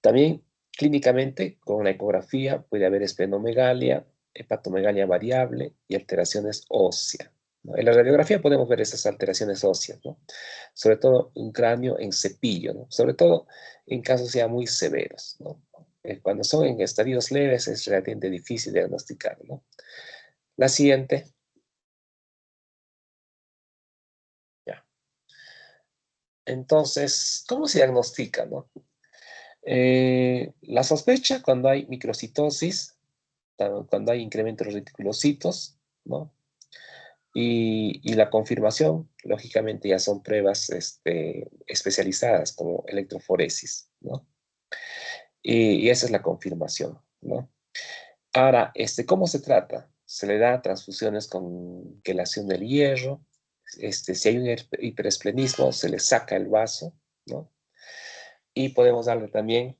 También clínicamente con la ecografía puede haber esplenomegalia, hepatomegalia variable y alteraciones óseas, ¿no? En la radiografía podemos ver esas alteraciones óseas, ¿no? Sobre todo un cráneo en cepillo, ¿no? Sobre todo en casos ya muy severos, ¿no? Cuando son en estadios leves es relativamente difícil diagnosticar, ¿no? La siguiente. Ya. Entonces, ¿cómo se diagnostica, no? La sospecha cuando hay microcitosis, cuando hay incremento de los reticulocitos, ¿no? Y la confirmación, lógicamente, ya son pruebas especializadas como electroforesis, ¿no? Y esa es la confirmación, ¿no? Ahora, ¿cómo se trata? Se le da transfusiones con quelación del hierro. Si hay un hiperesplenismo, se le saca el vaso, ¿no? Y podemos darle también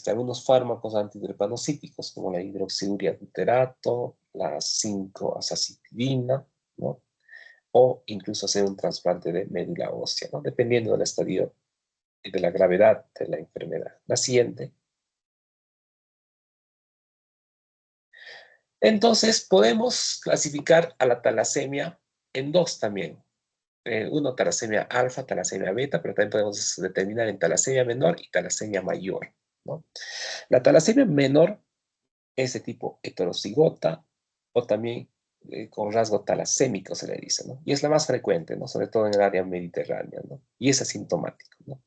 algunos fármacos antidrepanocíticos, como la hidroxiurea buterato, la 5-azacitidina, ¿no? O incluso hacer un trasplante de médula ósea, ¿no? Dependiendo del estadio y de la gravedad de la enfermedad. La siguiente. Entonces, podemos clasificar a la talasemia en dos también. Uno, talasemia alfa, talasemia beta, pero también podemos determinar en talasemia menor y talasemia mayor, ¿no? La talasemia menor es de tipo heterocigota o también con rasgo talasémico se le dice, ¿no? Y es la más frecuente, ¿no? Sobre todo en el área mediterránea, ¿no? Y es asintomático, ¿no?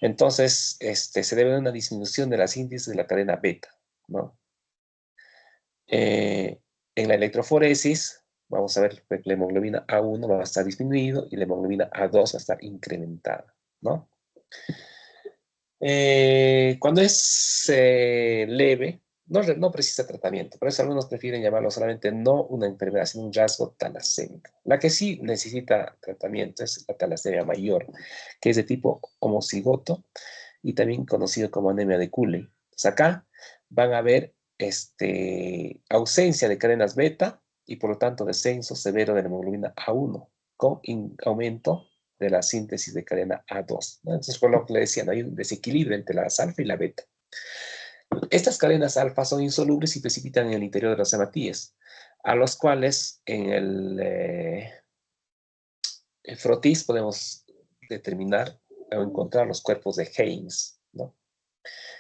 Entonces, se debe a una disminución de las índices de la cadena beta, ¿no? En la electroforesis, vamos a ver que la hemoglobina A1 va a estar disminuido y la hemoglobina A2 va a estar incrementada, ¿no? Cuando es leve, no precisa tratamiento, por eso algunos prefieren llamarlo solamente no una enfermedad, sino un rasgo talasémico. La que sí necesita tratamiento es la talasemia mayor, que es de tipo homocigoto y también conocido como anemia de Cooley. Entonces acá van a ver ausencia de cadenas beta y por lo tanto descenso severo de la hemoglobina A1 con aumento de la síntesis de cadena A2, ¿no? Entonces, por lo que le decían, hay un desequilibrio entre las alfa y la beta. Estas cadenas alfa son insolubles y precipitan en el interior de las hematíes, a los cuales en el frotis podemos determinar o encontrar los cuerpos de Heinz, ¿no?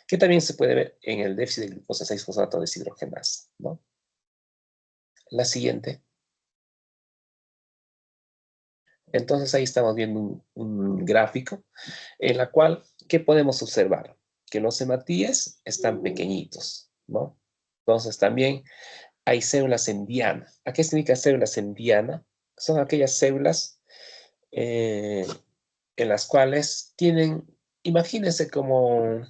Que también se puede ver en el déficit de glucosa 6-fosfato deshidrogenasa, ¿no? La siguiente. Entonces ahí estamos viendo un gráfico en la cual, ¿qué podemos observar? Que los hematíes están pequeñitos, ¿no? Entonces también hay células en diana. ¿A qué significa células en diana? Son aquellas células en las cuales tienen, imagínense como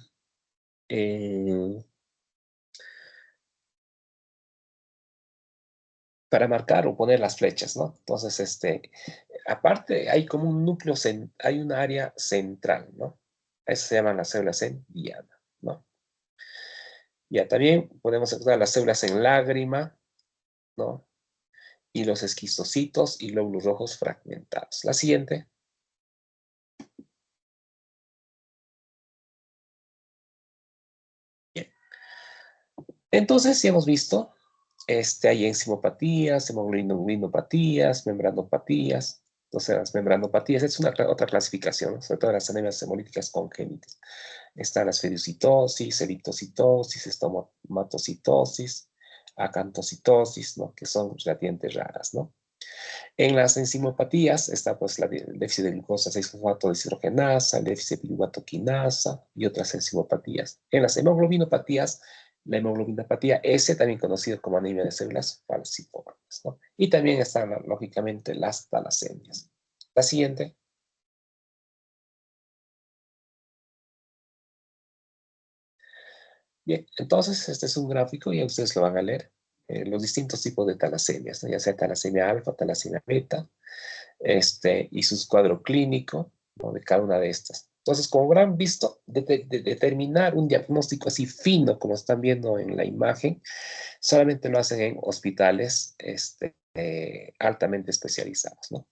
eh, para marcar o poner las flechas, ¿no? Entonces, aparte hay como un núcleo, hay un área central, ¿no? Eso se llaman las células en diana, ¿no? Ya también podemos encontrar las células en lágrima, ¿no? Y los esquistocitos y glóbulos rojos fragmentados. La siguiente. Bien. Entonces, ya hemos visto, hay enzimopatías, hemoglobinopatías, membranopatías. Entonces, las membranopatías es una otra clasificación, ¿no? Sobre todo las anemias hemolíticas congénitas. Están las fagocitosis, eritrocitosis, estomatocitosis, acantocitosis, ¿no? Que son relativamente raras, ¿no? En las enzimopatías está pues el déficit de glucosa 6-fosfato deshidrogenasa, el déficit de piruvato-quinasa y otras enzimopatías. En las hemoglobinopatías, la hemoglobinopatía S, también conocido como anemia de células falciformes, ¿no? Y también están, lógicamente, las talasemias. La siguiente. Bien, entonces este es un gráfico y ustedes lo van a leer. Los distintos tipos de talasemias, ¿no? Ya sea talasemia alfa, talasemia beta, y su cuadro clínico, ¿no? De cada una de estas. Entonces, como habrán visto, determinar un diagnóstico así fino, como están viendo en la imagen, solamente lo hacen en hospitales altamente especializados, ¿no?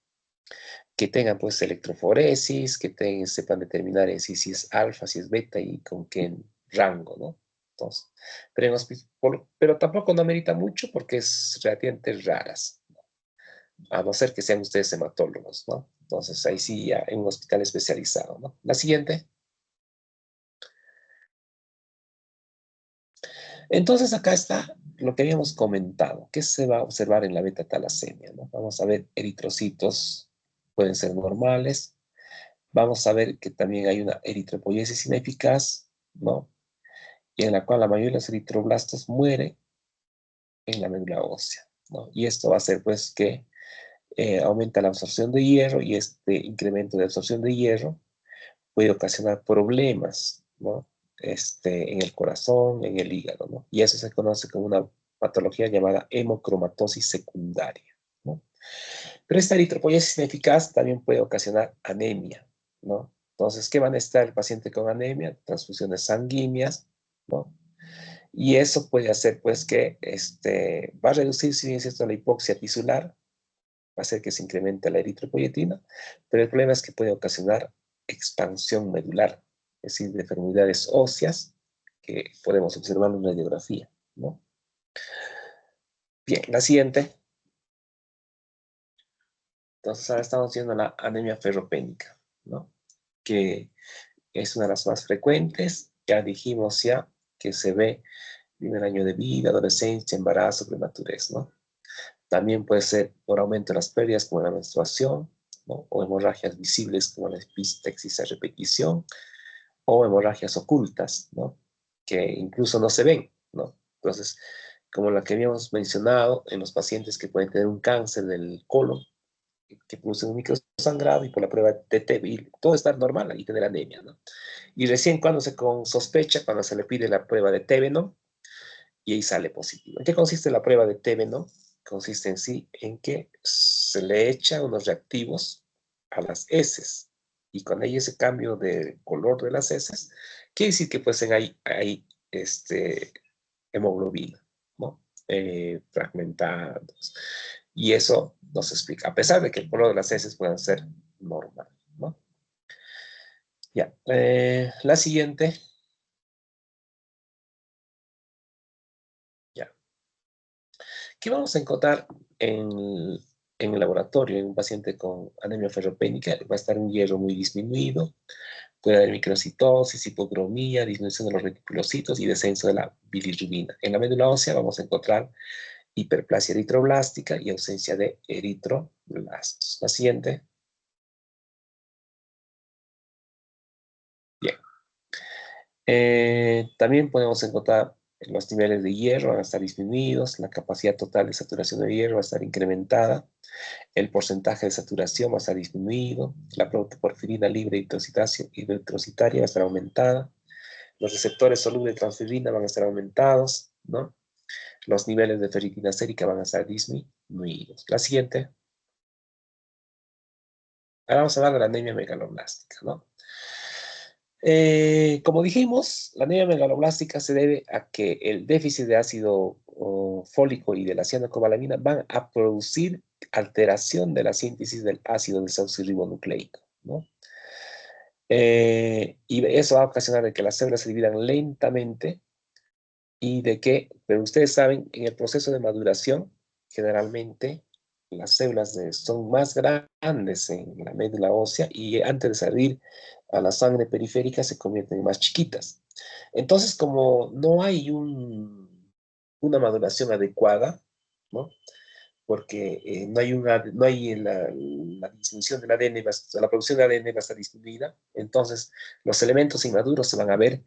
Que tengan pues electroforesis, que sepan determinar en sí si es alfa, si es beta y con qué rango, ¿no? Entonces, pero tampoco no amerita mucho porque es relativamente raras, a no ser que sean ustedes hematólogos, ¿no? Entonces, ahí sí, ya en un hospital especializado, ¿no? La siguiente. Entonces, acá está lo que habíamos comentado. ¿Qué se va a observar en la beta-talasemia, ¿no? Vamos a ver eritrocitos, pueden ser normales. Vamos a ver que también hay una eritropoiesis ineficaz, ¿no? Y en la cual la mayoría de los eritroblastos mueren en la médula ósea, ¿no? Y esto va a hacer, pues, que aumenta la absorción de hierro y este incremento de absorción de hierro puede ocasionar problemas, ¿no? En el corazón, en el hígado, ¿no? Y eso se conoce como una patología llamada hemocromatosis secundaria, ¿no? Pero esta eritropoiesis ineficaz también puede ocasionar anemia, ¿no? Entonces, ¿qué va a necesitar el paciente con anemia? Transfusiones sanguíneas, ¿no? Y eso puede hacer, pues, que va a reducir, si bien es cierto, la hipoxia tisular, va a hacer que se incremente la eritropoyetina, pero el problema es que puede ocasionar expansión medular, es decir, deformidades óseas que podemos observar en una radiografía, ¿no? Bien, la siguiente. Entonces, ahora estamos viendo la anemia ferropénica, ¿no? Que es una de las más frecuentes. Ya dijimos ya que se ve primer año de vida, adolescencia, embarazo, prematurez, ¿no? También puede ser por aumento de las pérdidas como la menstruación, ¿no? O hemorragias visibles como la epistaxis a repetición, o hemorragias ocultas, ¿no? Que incluso no se ven, ¿no? Entonces, como la que habíamos mencionado en los pacientes que pueden tener un cáncer del colon, que produce un microsangrado y por la prueba de TB, todo está normal y tener anemia, ¿no? Y recién cuando se sospecha, cuando se le pide la prueba de TB, ¿no? Y ahí sale positivo. ¿En qué consiste la prueba de TB, no? Consiste en sí en que se le echa unos reactivos a las heces y con ello ese cambio de color de las heces quiere decir que pues hay hemoglobina, ¿no? Fragmentados. Y eso nos explica, a pesar de que el color de las heces puedan ser normal, ¿no? Ya, la siguiente. Ya. ¿Qué vamos a encontrar en el laboratorio en un paciente con anemia ferropénica? Va a estar un hierro muy disminuido, puede haber microcitosis, hipocromía, disminución de los reticulocitos y descenso de la bilirrubina. En la médula ósea vamos a encontrar hiperplasia eritroblástica y ausencia de eritroblastos. La siguiente. Bien. También podemos encontrar los niveles de hierro van a estar disminuidos, la capacidad total de saturación de hierro va a estar incrementada, el porcentaje de saturación va a estar disminuido, la protoporfirina libre hidroxitaria va a estar aumentada, los receptores solubles de transferrina van a estar aumentados, ¿no? Los niveles de ferritina sérica van a estar disminuidos. La siguiente. Ahora vamos a hablar de la anemia megaloblástica, ¿no? Como dijimos, la anemia megaloblástica se debe a que el déficit de ácido fólico y de la cianocobalamina van a producir alteración de la síntesis del ácido desoxirribonucleico, ¿no? Y eso va a ocasionar de que las células se dividan lentamente y de que, pero ustedes saben, en el proceso de maduración, generalmente las células son más grandes en la médula ósea y antes de salir a la sangre periférica se convierten en más chiquitas. Entonces, como no hay una maduración adecuada, ¿no? Porque no hay la disminución del ADN, la producción de ADN va a estar disminuida, entonces los elementos inmaduros se van a ver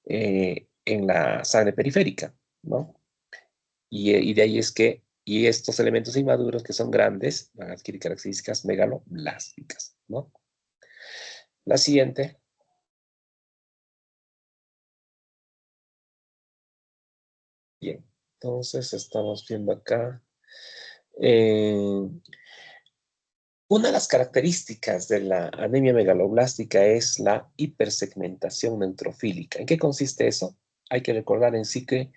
en la sangre periférica, ¿no? Y de ahí es que, y estos elementos inmaduros que son grandes van a adquirir características megaloblásticas, ¿no? La siguiente. Bien, entonces estamos viendo acá. Eh, una de las características de la anemia megaloblástica es la hipersegmentación neutrofílica. ¿En qué consiste eso? Hay que recordar en sí que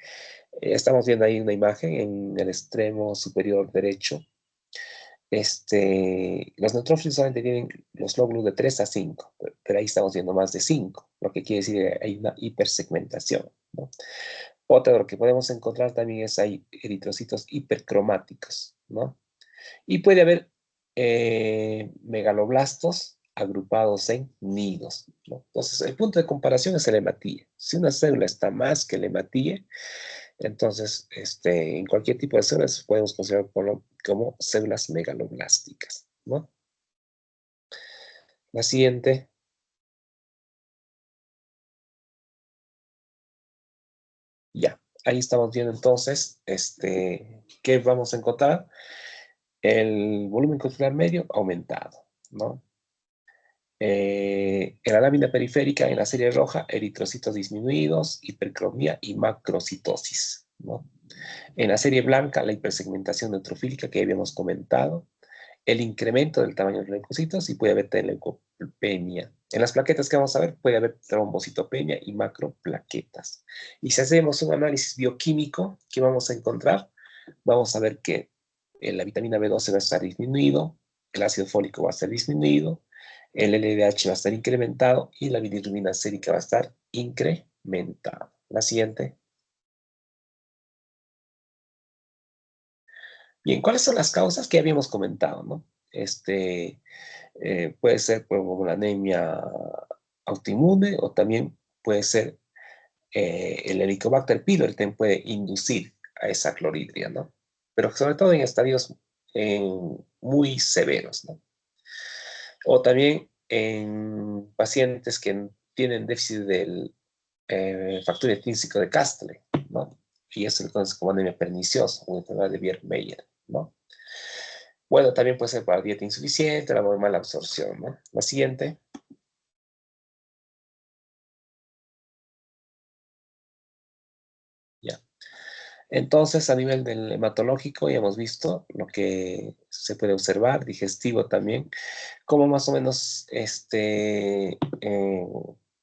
estamos viendo ahí una imagen en el extremo superior derecho. Los neutrófilos solamente tienen los lóbulos de 3 a 5, pero ahí estamos viendo más de 5, lo que quiere decir que hay una hipersegmentación, ¿no? Otra de lo que podemos encontrar también es hay eritrocitos hipercromáticos, ¿no? Y puede haber megaloblastos agrupados en nidos, ¿no? Entonces, el punto de comparación es el hematíe. Si una célula está más que el hematíe, entonces, en cualquier tipo de células podemos considerar como células megaloblásticas, ¿no? La siguiente. Ya, ahí estamos viendo entonces, ¿qué vamos a encontrar? El volumen muscular medio aumentado, ¿no? En la lámina periférica, en la serie roja, eritrocitos disminuidos, hipercromía y macrocitosis, ¿no? En la serie blanca, la hipersegmentación neutrofílica que habíamos comentado, el incremento del tamaño de los leucocitos y puede haber leucopenia, En las plaquetas que vamos a ver puede haber trombocitopenia y macroplaquetas. Y si hacemos un análisis bioquímico, ¿qué vamos a encontrar? Vamos a ver que la vitamina B12 va a estar disminuido, el ácido fólico va a estar disminuido, el LDH va a estar incrementado y la bilirrubina sérica va a estar incrementada. La siguiente. Bien, ¿cuáles son las causas que habíamos comentado, no? Puede ser como la anemia autoinmune o también puede ser el Helicobacter pylori también puede inducir a esa cloridria, ¿no? Pero sobre todo en estadios muy severos, ¿no? O también en pacientes que tienen déficit del factor intrínseco de Castle, ¿no? Y eso se conoce como anemia perniciosa, una enfermedad de Biermeyer, ¿no? Bueno, también puede ser para dieta insuficiente, la muy mala absorción, ¿no? La siguiente. Ya. Entonces, a nivel del hematológico, ya hemos visto lo que se puede observar, digestivo también, como más o menos,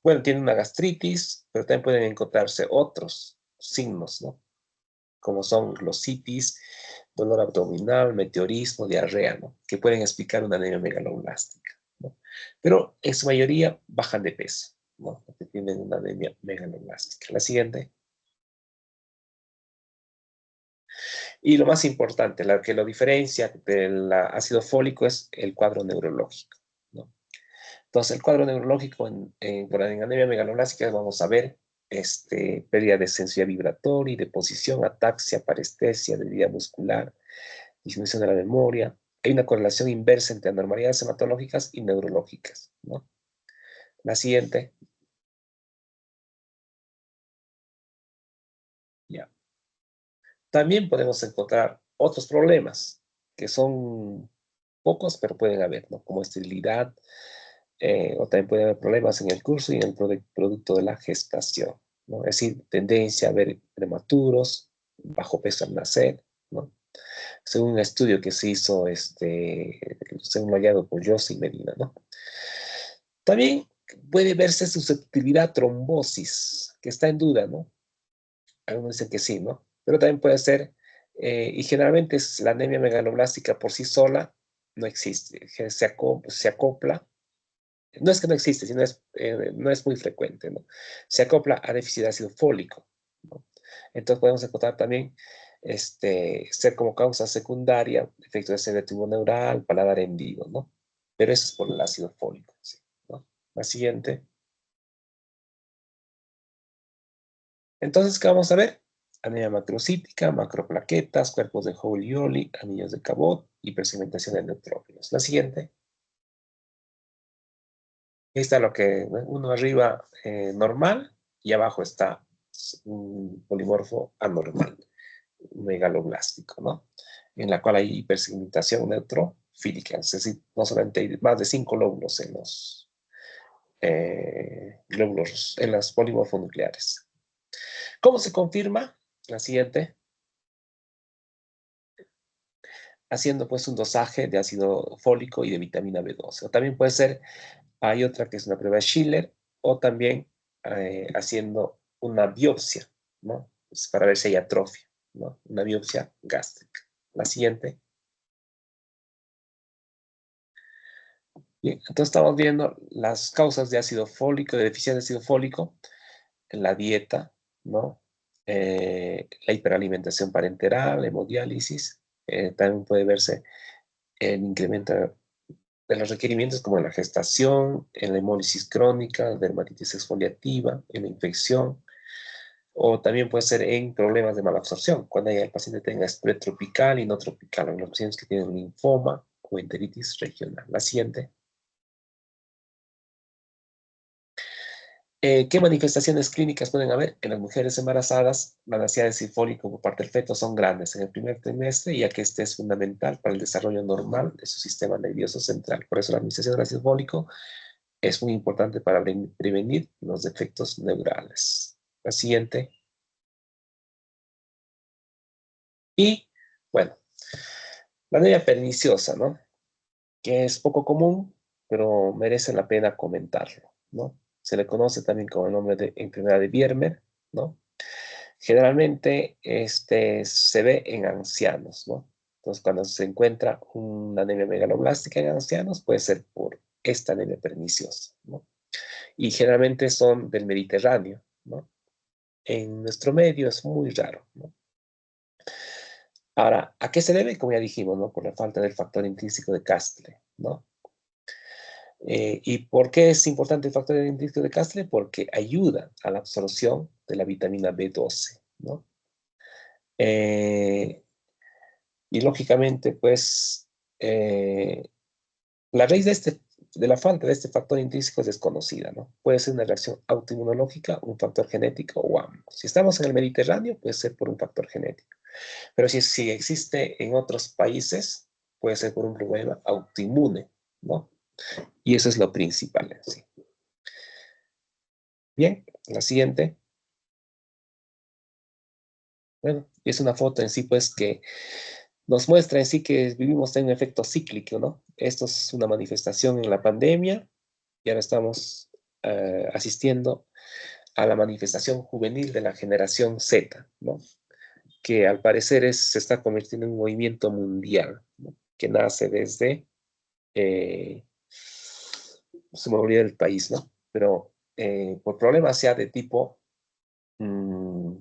bueno, tiene una gastritis, pero también pueden encontrarse otros signos, ¿no? Como son glositis, dolor abdominal, meteorismo, diarrea, ¿no? Que pueden explicar una anemia megaloblástica, ¿no? Pero en su mayoría bajan de peso, ¿no? Porque tienen una anemia megaloblástica. La siguiente. Y lo más importante, la que lo diferencia del ácido fólico es el cuadro neurológico, ¿no? Entonces, el cuadro neurológico en anemia megaloblástica vamos a ver pérdida de sensibilidad vibratoria y de posición, ataxia, parestesia, debilidad muscular, disminución de la memoria. Hay una correlación inversa entre anormalidades hematológicas y neurológicas, ¿no? La siguiente. Ya. También podemos encontrar otros problemas que son pocos, pero pueden haber, ¿no? Como esterilidad, o también puede haber problemas en el curso y en el producto de la gestación, ¿no? Es decir, tendencia a ver prematuros, bajo peso al nacer, ¿no? Según un estudio que se hizo, según lo hallado por José y Medina, ¿no? También puede verse susceptibilidad a trombosis, que está en duda, ¿no? Algunos dicen que sí, ¿no? Pero también puede ser, y generalmente es la anemia megaloblástica por sí sola, no existe, se acopla. No es que no existe, sino no es muy frecuente, ¿no? Se acopla a déficit de ácido fólico, ¿no? Entonces podemos encontrar también ser como causa secundaria, efecto de sedativo neural, paladar hendido, ¿no? Pero eso es por el ácido fólico, ¿sí? ¿No? La siguiente. Entonces, ¿qué vamos a ver? Anemia macrocítica, macroplaquetas, cuerpos de Joule-Yoli, anillos de Cabot, hipersegmentación de neutrófilos. La siguiente. Ahí está lo que uno arriba normal y abajo está un polimorfo anormal, megaloblástico, ¿no? En la cual hay hipersegmentación neutrofílica, es decir, no solamente hay más de 5 lóbulos en los glóbulos, en los polimorfos nucleares. ¿Cómo se confirma? La siguiente. Haciendo pues un dosaje de ácido fólico y de vitamina B12. O también puede ser, hay otra que es una prueba de Schiller, o también haciendo una biopsia, ¿no? Pues para ver si hay atrofia, ¿no? Una biopsia gástrica. La siguiente. Bien, entonces estamos viendo las causas de ácido fólico, de deficiencia de ácido fólico, en la dieta, ¿no? La hiperalimentación parenteral, hemodiálisis, también puede verse el incremento de los requerimientos como en la gestación, en la hemólisis crónica, dermatitis exfoliativa, en la infección, o también puede ser en problemas de malabsorción, cuando el paciente tenga estrés tropical y no tropical, en los pacientes que tienen linfoma o enteritis regional. La siguiente. ¿Qué manifestaciones clínicas pueden haber? En las mujeres embarazadas, la necesidad de ácido fólico por parte del feto son grandes en el primer trimestre, ya que este es fundamental para el desarrollo normal de su sistema nervioso central. Por eso la administración del ácido fólico es muy importante para prevenir los defectos neurales. La siguiente. Y, bueno, la anemia perniciosa, ¿no? Que es poco común, pero merece la pena comentarlo, ¿no? Se le conoce también con el nombre de enfermedad de Biermer, ¿no? Generalmente se ve en ancianos, ¿no? Entonces, cuando se encuentra una anemia megaloblástica en ancianos, puede ser por esta anemia perniciosa, ¿no? Y generalmente son del Mediterráneo, ¿no? En nuestro medio es muy raro, ¿no? Ahora, ¿a qué se debe? Como ya dijimos, ¿no? Por la falta del factor intrínseco de Castle, ¿no? ¿Y por qué es importante el factor intrínseco de Castle? Porque ayuda a la absorción de la vitamina B12, ¿no? Eh, y lógicamente, pues, la raíz de la falta de este factor intrínseco es desconocida, ¿no? Puede ser una reacción autoinmunológica, un factor genético o ambos. Si estamos en el Mediterráneo, puede ser por un factor genético. Pero si existe en otros países, puede ser por un problema autoinmune, ¿no? Y eso es lo principal en sí. Bien, la siguiente. Bueno, es una foto en sí, pues, que nos muestra en sí que vivimos en un efecto cíclico, ¿no? Esto es una manifestación en la pandemia y ahora estamos asistiendo a la manifestación juvenil de la generación Z, ¿no? Que al parecer se está convirtiendo en un movimiento mundial, ¿no? Que nace desde, se me olvidó el país, ¿no? Pero por problemas ya de tipo mm,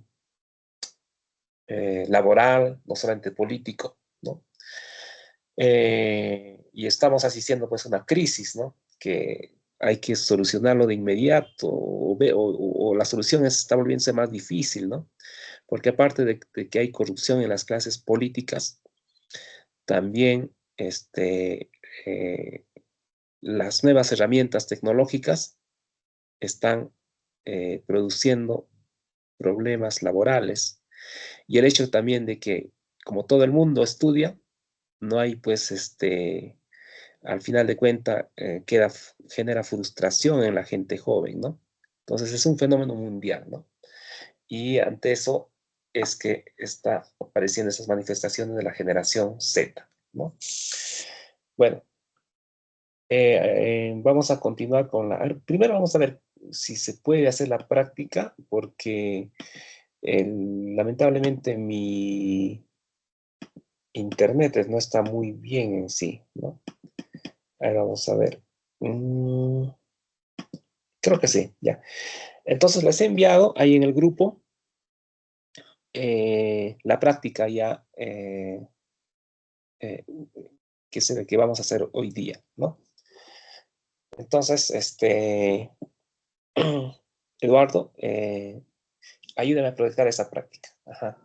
laboral, no solamente político, ¿no? Y estamos asistiendo pues a una crisis, ¿no? Que hay que solucionarlo de inmediato o la solución está volviéndose más difícil, ¿no? Porque aparte de que hay corrupción en las clases políticas, también eh, las nuevas herramientas tecnológicas están produciendo problemas laborales y el hecho también de que como todo el mundo estudia, no hay pues al final de cuentas genera frustración en la gente joven, ¿no? Entonces es un fenómeno mundial, ¿no? Y ante eso es que está apareciendo esas manifestaciones de la generación Z, ¿no? Bueno, vamos a continuar con primero vamos a ver si se puede hacer la práctica, porque lamentablemente mi internet no está muy bien en sí, ¿no? Ahora vamos a ver. Creo que sí, ya. Entonces les he enviado ahí en el grupo la práctica ya eh, que vamos a hacer hoy día, ¿no? Entonces, Eduardo, ayúdame a proyectar esa práctica. Ajá.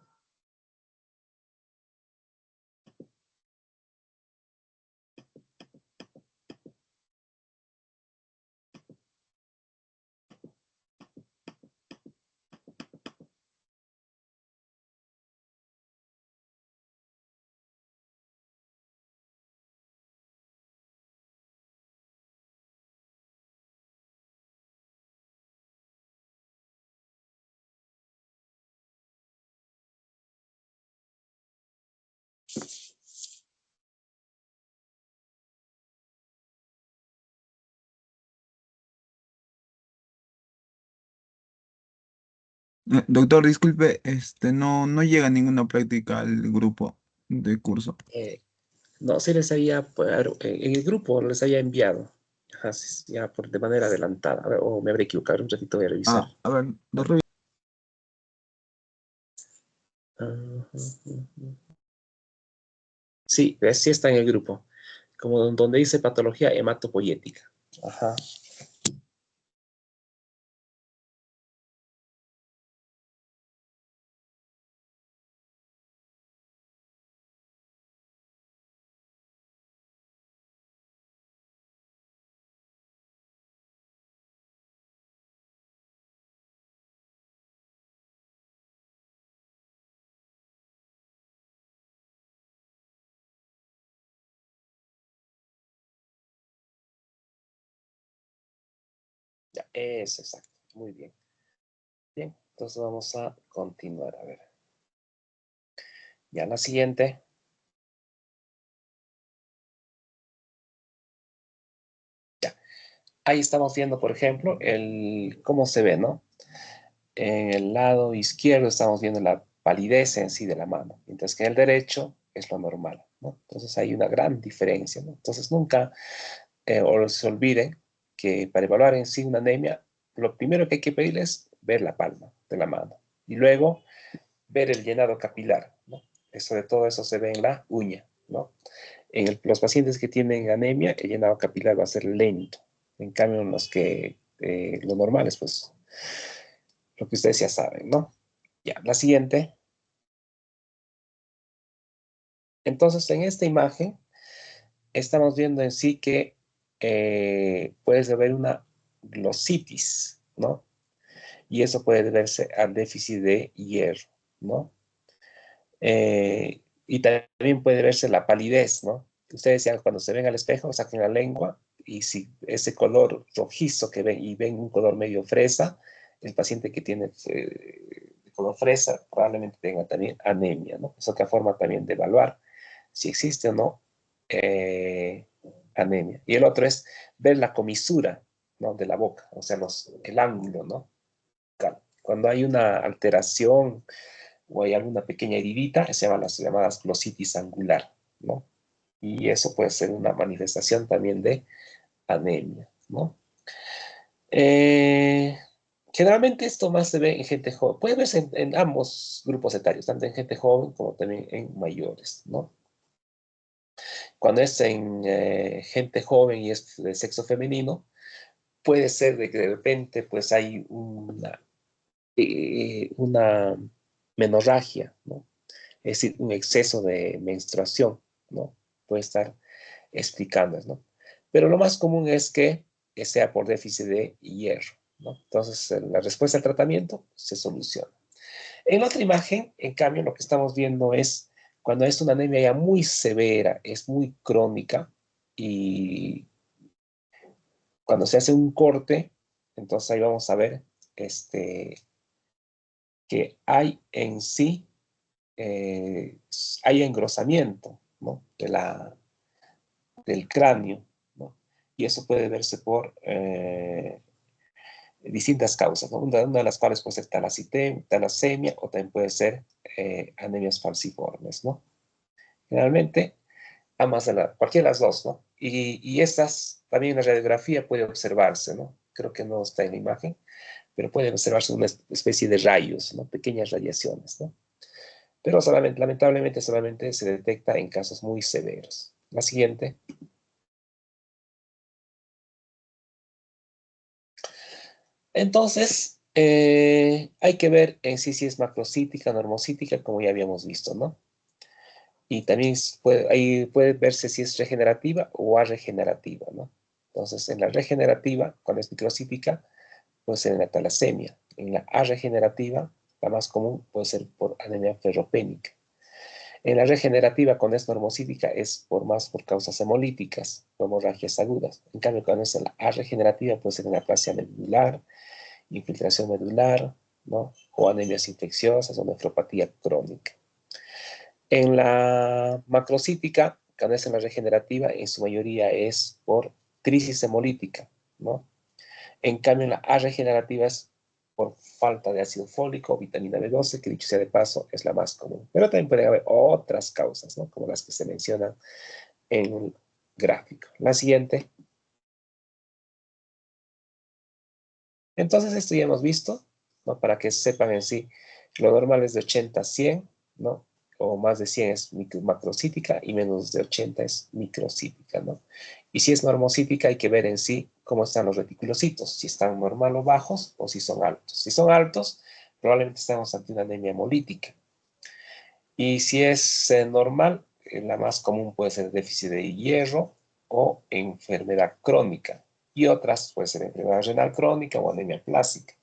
Doctor, disculpe, no llega ninguna práctica al grupo de curso. No, sí les había, pues, en el grupo les había enviado, ajá, sí, ya de manera adelantada. A ver, o me habré equivocado, un ratito voy a revisar. Ah, a ver, Ajá. Sí, sí está en el grupo, como donde dice patología hematopoyética. Ajá. Ya, es exacto. Muy bien. Bien, entonces vamos a continuar. A ver. Ya la siguiente. ahí estamos viendo, por ejemplo, cómo se ve, ¿no? En el lado izquierdo estamos viendo la palidez en sí de la mano, mientras que en el derecho es lo normal, ¿no? Entonces hay una gran diferencia, ¿no? Entonces nunca se olvide que para evaluar en sí una anemia, lo primero que hay que pedir es ver la palma de la mano y luego ver el llenado capilar, ¿no? Eso de todo eso se ve en la uña, ¿no? Los pacientes que tienen anemia, el llenado capilar va a ser lento. En cambio, en los que lo normal es, pues, lo que ustedes ya saben, ¿no? Ya, la siguiente. Entonces, en esta imagen, estamos viendo en sí que puede haber una glositis, ¿no? Y eso puede deberse al déficit de hierro, ¿no? Y también puede verse la palidez, ¿no? Ustedes ya cuando se ven al espejo, saquen la lengua y si ese color rojizo que ven y ven un color medio fresa, el paciente que tiene color fresa probablemente tenga también anemia, ¿no? Es otra forma también de evaluar si existe o no eh, anemia. Y el otro es ver la comisura, ¿no? De la boca, o sea, el ángulo, ¿no? Cuando hay una alteración o hay alguna pequeña heridita, se llaman las llamadas glositis angular, ¿no? Y eso puede ser una manifestación también de anemia, ¿no? Eh, Generalmente esto más se ve en gente joven, puede verse en ambos grupos etarios, tanto en gente joven como también en mayores, ¿no? Cuando es en gente joven y es de sexo femenino, puede ser de que de repente pues hay una menorragia, ¿no? Es decir, un exceso de menstruación, ¿no? Puede estar explicando, ¿no? Pero lo más común es que sea por déficit de hierro, ¿no? Entonces, la respuesta al tratamiento se soluciona. En la otra imagen, en cambio, lo que estamos viendo es cuando es una anemia ya muy severa, es muy crónica y cuando se hace un corte, entonces ahí vamos a ver que hay en sí, hay engrosamiento, ¿no? Del cráneo, ¿no? Y eso puede verse por distintas causas, ¿no? Una de las cuales puede ser talasemia o también puede ser anemias falciformes, ¿no? Generalmente, cualquiera de las dos, ¿no? Y estas, también en la radiografía puede observarse, ¿no? Creo que no está en la imagen, pero puede observarse una especie de rayos, ¿no? Pequeñas radiaciones, ¿no? Pero lamentablemente solamente se detecta en casos muy severos. La siguiente. Entonces, hay que ver en sí si es macrocítica, normocítica, como ya habíamos visto, ¿no? Y también ahí puede verse si es regenerativa o arregenerativa, ¿no? Entonces, en la regenerativa, cuando es microcítica, puede ser en la talasemia. En la arregenerativa, la más común puede ser por anemia ferropénica. En la regenerativa, cuando es normocítica, es por causas hemolíticas, hemorragias agudas. En cambio, cuando es en la arregenerativa, puede ser en la neoplasia medular, infiltración medular, ¿no? O anemias infecciosas o nefropatía crónica. En la macrocítica, cuando es en la regenerativa, en su mayoría es por crisis hemolítica, ¿no? En cambio, en la arregenerativa es por falta de ácido fólico o vitamina B12, que dicho sea de paso, es la más común. Pero también puede haber otras causas, ¿no? Como las que se mencionan en el gráfico. La siguiente. Entonces, esto ya hemos visto, ¿no? Para que sepan en sí, lo normal es de 80 a 100, ¿no? O más de 100 es macrocítica y menos de 80 es microcítica, ¿no? Y si es normocítica, hay que ver en sí cómo están los reticulocitos, si están normal o bajos o si son altos. Si son altos, probablemente estamos ante una anemia hemolítica. Y si es normal, la más común puede ser déficit de hierro o enfermedad crónica. Y otras puede ser enfermedad renal crónica o anemia plástica.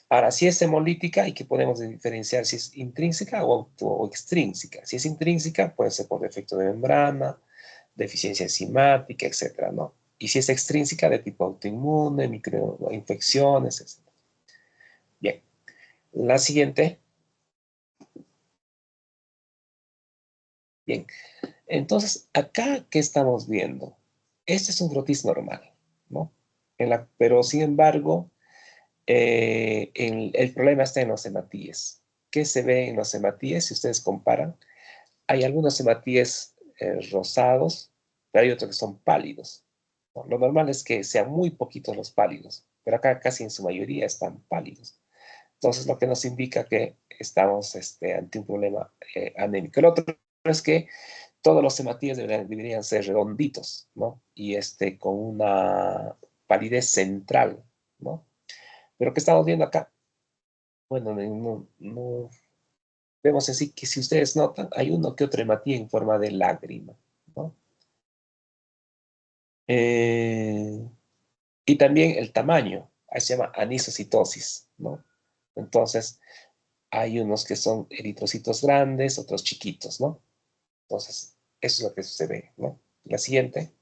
Ahora, si es hemolítica, hay que podemos diferenciar si es intrínseca o extrínseca. Si es intrínseca, puede ser por defecto de membrana, deficiencia enzimática, etcétera, ¿no? Y si es extrínseca, de tipo autoinmune, microinfecciones, etcétera. Bien, la siguiente. Bien, entonces, acá, ¿qué estamos viendo? Este es un crotis normal, ¿no? Pero sin embargo, el problema está en los hematíes. ¿Qué se ve en los hematíes? Si ustedes comparan, hay algunos hematíes rosados, pero hay otros que son pálidos, ¿no? Lo normal es que sean muy poquitos los pálidos, pero acá casi en su mayoría están pálidos. Entonces, lo que nos indica que estamos ante un problema anémico. El otro es que todos los hematíes deberían ser redonditos, ¿no? Y con una palidez central, ¿no? Pero ¿qué estamos viendo acá? Bueno, no vemos así que si ustedes notan, hay uno que otro hematía en forma de lágrima, ¿no? Eh, y también el tamaño, ahí se llama anisocitosis, ¿no? Entonces, hay unos que son eritrocitos grandes, otros chiquitos, ¿no? Entonces, eso es lo que se ve, ¿no? La siguiente.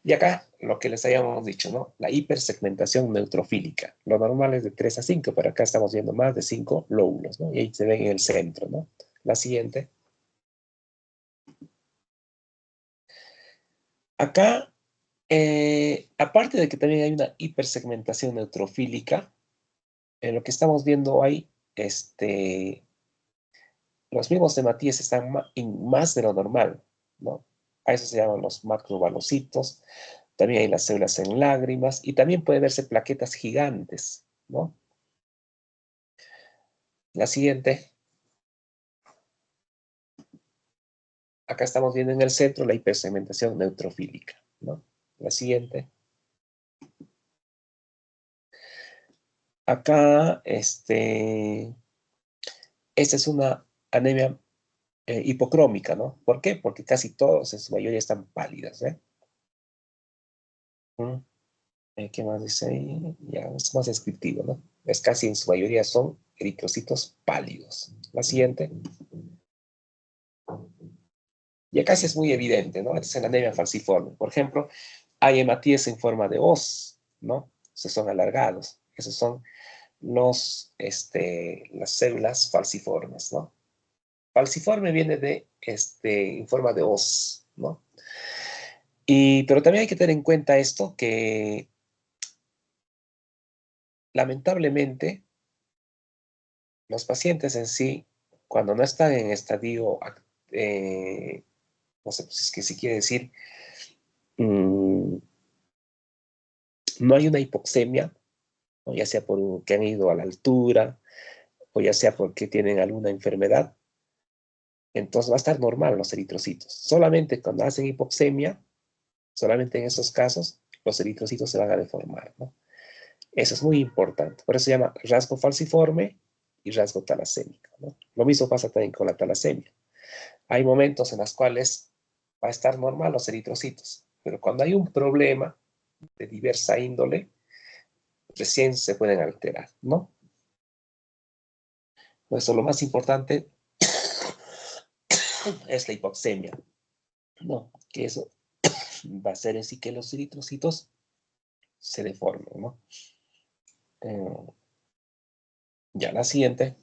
Y acá, lo que les habíamos dicho, ¿no? La hipersegmentación neutrofílica. Lo normal es de 3 a 5, pero acá estamos viendo más de 5 lóbulos, ¿no? Y ahí se ven en el centro, ¿no? La siguiente. Acá, aparte de que también hay una hipersegmentación neutrofílica, en lo que estamos viendo ahí, los mismos hematíes están más de lo normal, ¿no? A eso se llaman los macrovalocitos. También hay las células en lágrimas y también puede verse plaquetas gigantes, ¿no? La siguiente. Acá estamos viendo en el centro la hipersegmentación neutrofílica, ¿no? La siguiente. Acá, esta es una anemia hipocrómica, ¿no? ¿Por qué? Porque casi todos, en su mayoría, están pálidas, ¿eh? ¿Mm? ¿Qué más dice ahí? Ya es más descriptivo, ¿no? Es casi en su mayoría son eritrocitos pálidos. La siguiente. Y acá sí es muy evidente, ¿no? Es en anemia falciforme. Por ejemplo, hay hematíes en forma de hoz, ¿no? Esos son alargados. Esos son las células falciformes, ¿no? Falciforme viene de, en forma de hoz, ¿no? Pero también hay que tener en cuenta esto, que lamentablemente los pacientes en sí, cuando no están en estadio, no sé, pues es que si quiere decir, mmm, no hay una hipoxemia, ¿no? Ya sea porque han ido a la altura, o ya sea porque tienen alguna enfermedad, entonces va a estar normal los eritrocitos. Solamente cuando hacen hipoxemia, solamente en esos casos, los eritrocitos se van a deformar, ¿no? Eso es muy importante. Por eso se llama rasgo falciforme y rasgo talasémico, ¿no? Lo mismo pasa también con la talasemia. Hay momentos en los cuales va a estar normal los eritrocitos, pero cuando hay un problema de diversa índole, recién se pueden alterar, ¿no? Por eso lo más importante es la hipoxemia, ¿no? Que eso va a hacer en sí que los eritrocitos se deformen, ¿no? Eh, ya la siguiente,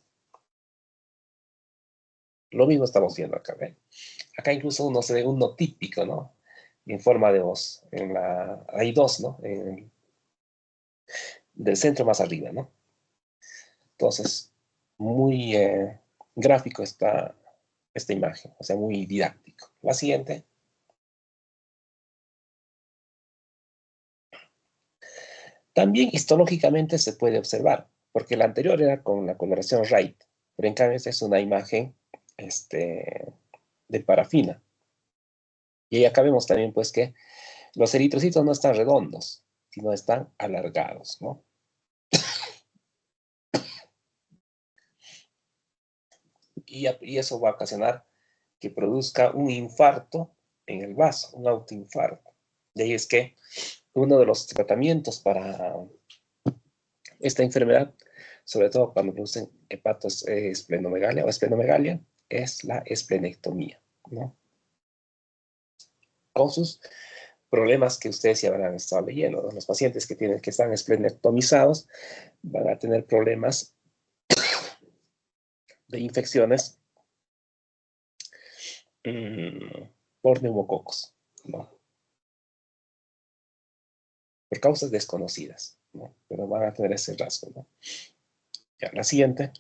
lo mismo estamos viendo acá, ¿ven? Acá incluso uno se ve uno típico, ¿no? En forma de voz. Hay dos, ¿no? Del centro más arriba, ¿no? Entonces, muy gráfico esta imagen, o sea, muy didáctico. La siguiente. También histológicamente se puede observar, porque la anterior era con la coloración Wright, pero en cambio esta es una imagen de parafina. Y acá vemos también, pues, que los eritrocitos no están redondos, sino están alargados, ¿no? Y eso va a ocasionar que produzca un infarto en el vaso, un autoinfarto. De ahí es que uno de los tratamientos para esta enfermedad, sobre todo cuando producen hepatos esplenomegalia o esplenomegalia, es la esplenectomía, ¿no? Con sus problemas que ustedes ya habrán estado leyendo, ¿no? Los pacientes que están esplenectomizados van a tener problemas de infecciones por neumococos, ¿no? por causas desconocidas, ¿no? Pero van a tener ese rasgo, ¿no? Ya, la siguiente.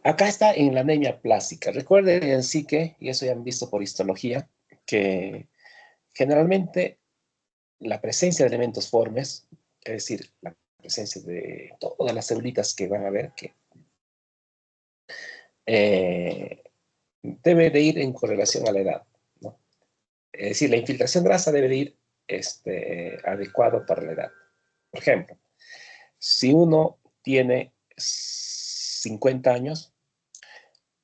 Acá está en la anemia plástica. Recuerden en sí que, y eso ya han visto por histología, que generalmente la presencia de elementos formes, es decir, la presencia de todas las celulitas que van a ver, que debe de ir en correlación a la edad, ¿no? Es decir, la infiltración grasa debe de ir adecuado para la edad. Por ejemplo, si uno tiene 50 años,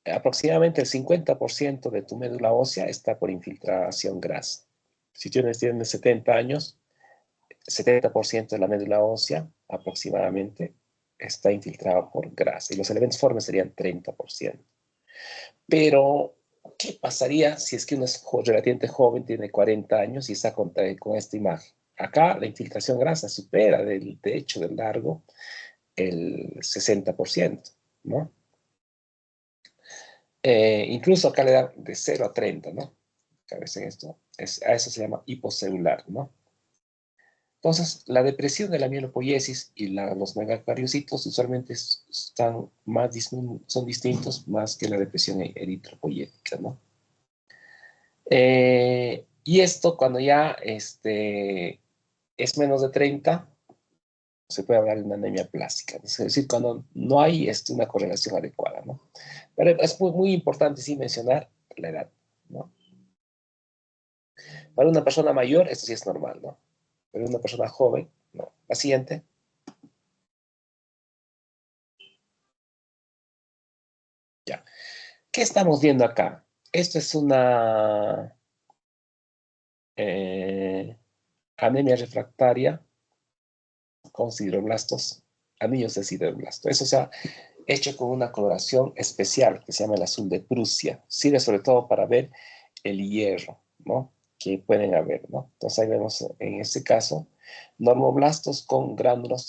aproximadamente el 50% de tu médula ósea está por infiltración grasa. Si tienes 70 años, 70% de la médula ósea aproximadamente está infiltrado por grasa y los elementos formes serían 30%. Pero, ¿qué pasaría si es que uno es relativamente joven, tiene 40 años y está con esta imagen? Acá la infiltración grasa supera de hecho del largo el 60%, ¿no? Incluso acá le dan de 0 a 30, ¿no? A veces esto, a eso se llama hipocelular, ¿no? Entonces, la depresión de la mielopoiesis y los megacariocitos usualmente son distintos más que la depresión eritropoyética, ¿no? Y esto cuando ya es menos de 30, se puede hablar de una anemia plástica, es decir, cuando no hay una correlación adecuada, ¿no? Pero es muy importante sí mencionar la edad, ¿no? Para una persona mayor, esto sí es normal, ¿no? Pero una persona joven, no. La siguiente. Ya. ¿Qué estamos viendo acá? Esto es una anemia refractaria con sideroblastos, anillos de sideroblasto. Eso se ha hecho con una coloración especial que se llama el azul de Prusia. Sirve sobre todo para ver el hierro, ¿no? Que pueden haber, ¿no? Entonces ahí vemos en este caso normoblastos con gránulos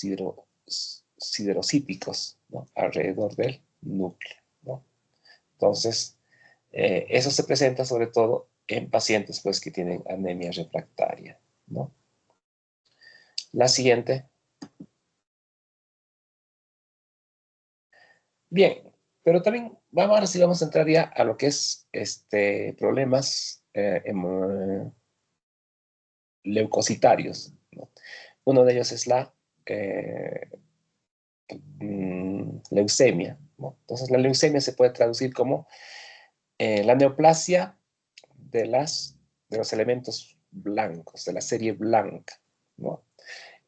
siderocíticos, ¿no? Alrededor del núcleo, ¿no? Entonces, eso se presenta sobre todo en pacientes pues, que tienen anemia refractaria, ¿no? La siguiente. Bien, pero también ahora sí vamos a entrar ya a lo que es problemas leucocitarios, ¿no? Uno de ellos es la leucemia, ¿no? Entonces, la leucemia se puede traducir como la neoplasia de los elementos blancos, de la serie blanca, ¿no?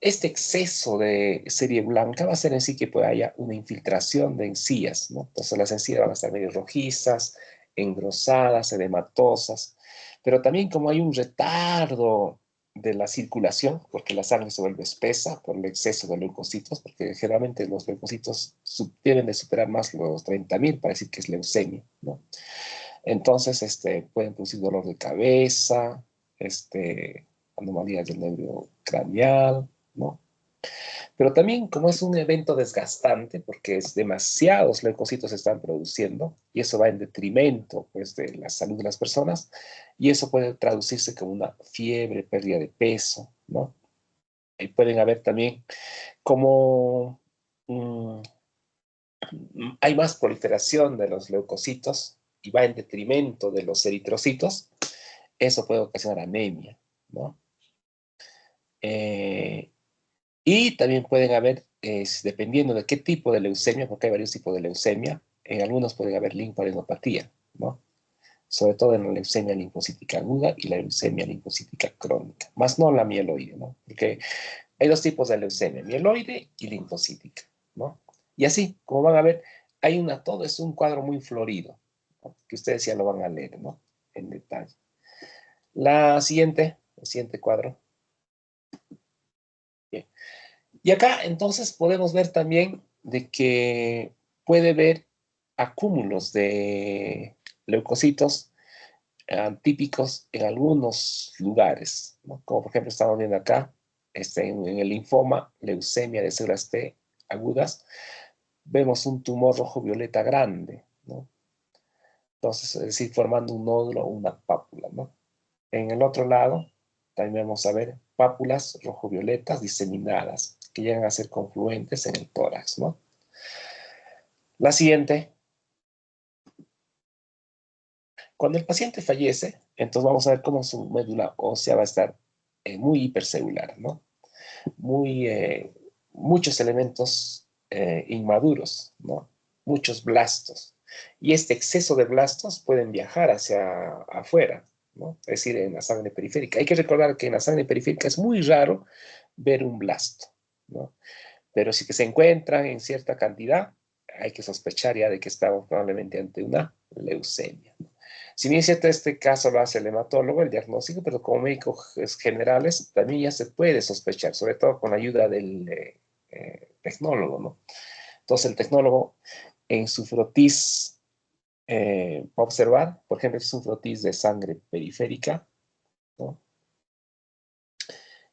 Este exceso de serie blanca va a hacer en sí que haya una infiltración de encías, ¿no? Entonces las encías van a estar medio rojizas, engrosadas, edematosas, pero también como hay un retardo de la circulación, porque la sangre se vuelve espesa por el exceso de leucocitos, porque generalmente los leucocitos deben de superar más los 30.000 para decir que es leucemia, ¿no? Entonces, pueden producir dolor de cabeza, anomalías del nervio craneal, ¿no? Pero también como es un evento desgastante, porque es demasiados leucocitos se están produciendo, y eso va en detrimento, pues, de la salud de las personas, y eso puede traducirse como una fiebre, pérdida de peso, ¿no? Y pueden haber también como hay más proliferación de los leucocitos y va en detrimento de los eritrocitos, eso puede ocasionar anemia, ¿no? Y también pueden haber, dependiendo de qué tipo de leucemia, porque hay varios tipos de leucemia, en algunos pueden haber linfadenopatía, ¿no? Sobre todo en la leucemia linfocítica aguda y la leucemia linfocítica crónica, más no la mieloide, ¿no? Porque hay dos tipos de leucemia, mieloide y linfocítica, ¿no? Y así, como van a ver, todo es un cuadro muy florido, ¿no? Que ustedes ya lo van a leer, ¿no? En detalle. El siguiente cuadro. Bien. Y acá entonces podemos ver también de que puede haber acúmulos de leucocitos típicos en algunos lugares, ¿no? Como por ejemplo estamos viendo acá, en el linfoma, leucemia de células T agudas, vemos un tumor rojo violeta grande, ¿no? Entonces, es decir, formando un nódulo o una pápula, ¿no? En el otro lado, También vamos a ver pápulas rojo-violetas diseminadas, que llegan a ser confluentes en el tórax, ¿no? La siguiente. Cuando el paciente fallece, entonces vamos a ver cómo su médula ósea va a estar muy hipercelular, ¿no? Muchos elementos inmaduros, ¿no? Muchos blastos. Y este exceso de blastos pueden viajar hacia afuera, ¿no? Es decir, en la sangre periférica. Hay que recordar que en la sangre periférica es muy raro ver un blasto, ¿no? Pero si que se encuentran en cierta cantidad, hay que sospechar ya de que estamos probablemente ante una leucemia, ¿no? Si bien es cierto, este caso lo hace el hematólogo, el diagnóstico, pero como médicos generales también ya se puede sospechar, sobre todo con la ayuda del tecnólogo, ¿no? Entonces el tecnólogo en su frotis va a observar, por ejemplo, es un frotis de sangre periférica, ¿no?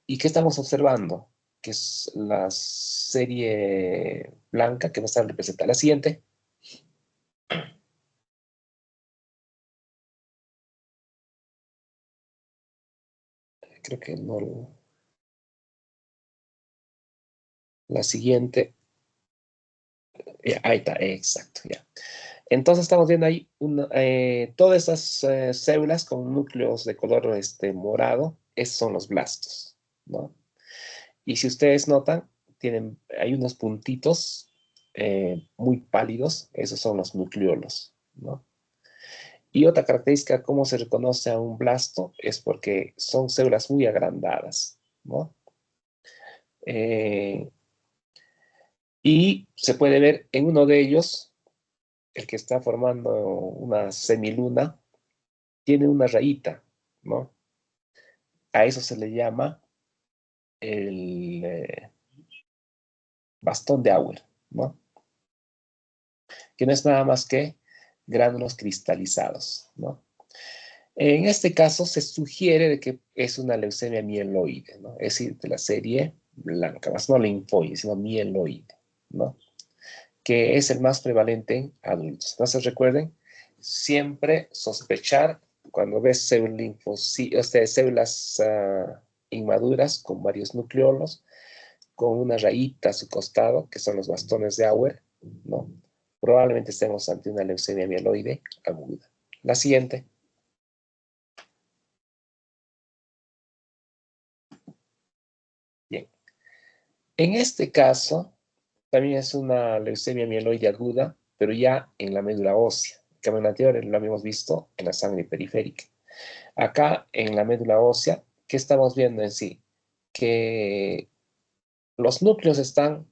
¿Y qué estamos observando? Que es la serie blanca que va a estar representada. La siguiente. Creo que no. La siguiente. Ya, ahí está, exacto, ya. Entonces estamos viendo ahí todas esas células con núcleos de color morado, esos son los blastos, ¿no? Y si ustedes notan, hay unos puntitos muy pálidos, esos son los nucleolos, ¿no? Y otra característica, cómo se reconoce a un blasto, es porque son células muy agrandadas, ¿no? Eh, y se puede ver en uno de ellos, el que está formando una semiluna, tiene una rayita, ¿no? A eso se le llama el bastón de Auer, ¿no? Que no es nada más que gránulos cristalizados, ¿no? En este caso se sugiere de que es una leucemia mieloide, ¿no? Es decir, de la serie blanca, más no linfoide, sino mieloide, ¿no? Que es el más prevalente en adultos. Entonces recuerden, siempre sospechar cuando ves células inmaduras con varios nucleolos, con una rayita a su costado, que son los bastones de Auer, ¿no? Probablemente estemos ante una leucemia mieloide aguda. La siguiente. Bien. En este caso, también es una leucemia mieloide aguda, pero ya en la médula ósea. El camino anterior lo habíamos visto en la sangre periférica. Acá en la médula ósea, ¿qué estamos viendo en sí? Que los núcleos están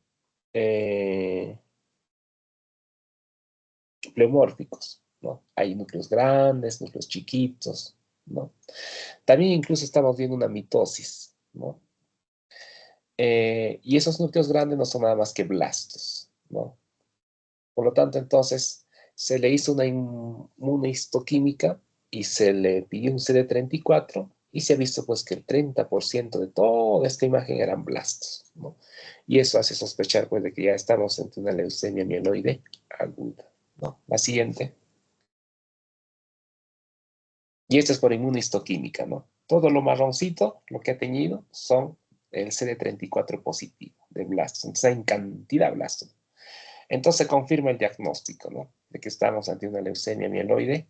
pleomórficos, ¿no? Hay núcleos grandes, núcleos chiquitos, ¿no? También incluso estamos viendo una mitosis, ¿no? Y esos núcleos grandes no son nada más que blastos, ¿no? Por lo tanto, entonces, se le hizo una inmunohistoquímica y se le pidió un CD34 y se ha visto pues que el 30% de toda esta imagen eran blastos, ¿no? Y eso hace sospechar pues de que ya estamos ante una leucemia mieloide aguda, ¿no? La siguiente. Y esto es por inmunohistoquímica, ¿no? Todo lo marroncito, lo que ha teñido, son el CD34 positivo de blastos. Entonces hay cantidad de blastos. Entonces se confirma el diagnóstico, ¿no? De que estamos ante una leucemia mieloide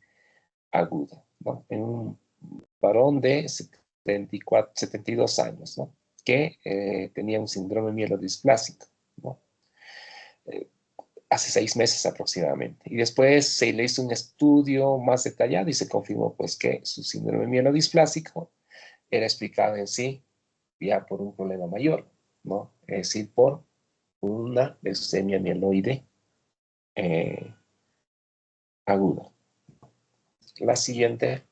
aguda, ¿no? En un varón de 72 años, ¿no? Que tenía un síndrome mielodisplásico, ¿no? Eh, hace 6 meses aproximadamente. Y después se le hizo un estudio más detallado y se confirmó pues que su síndrome mielodisplásico era explicado en sí ya por un problema mayor, ¿no? Es decir, por una leucemia mieloide eh, aguda. La siguiente.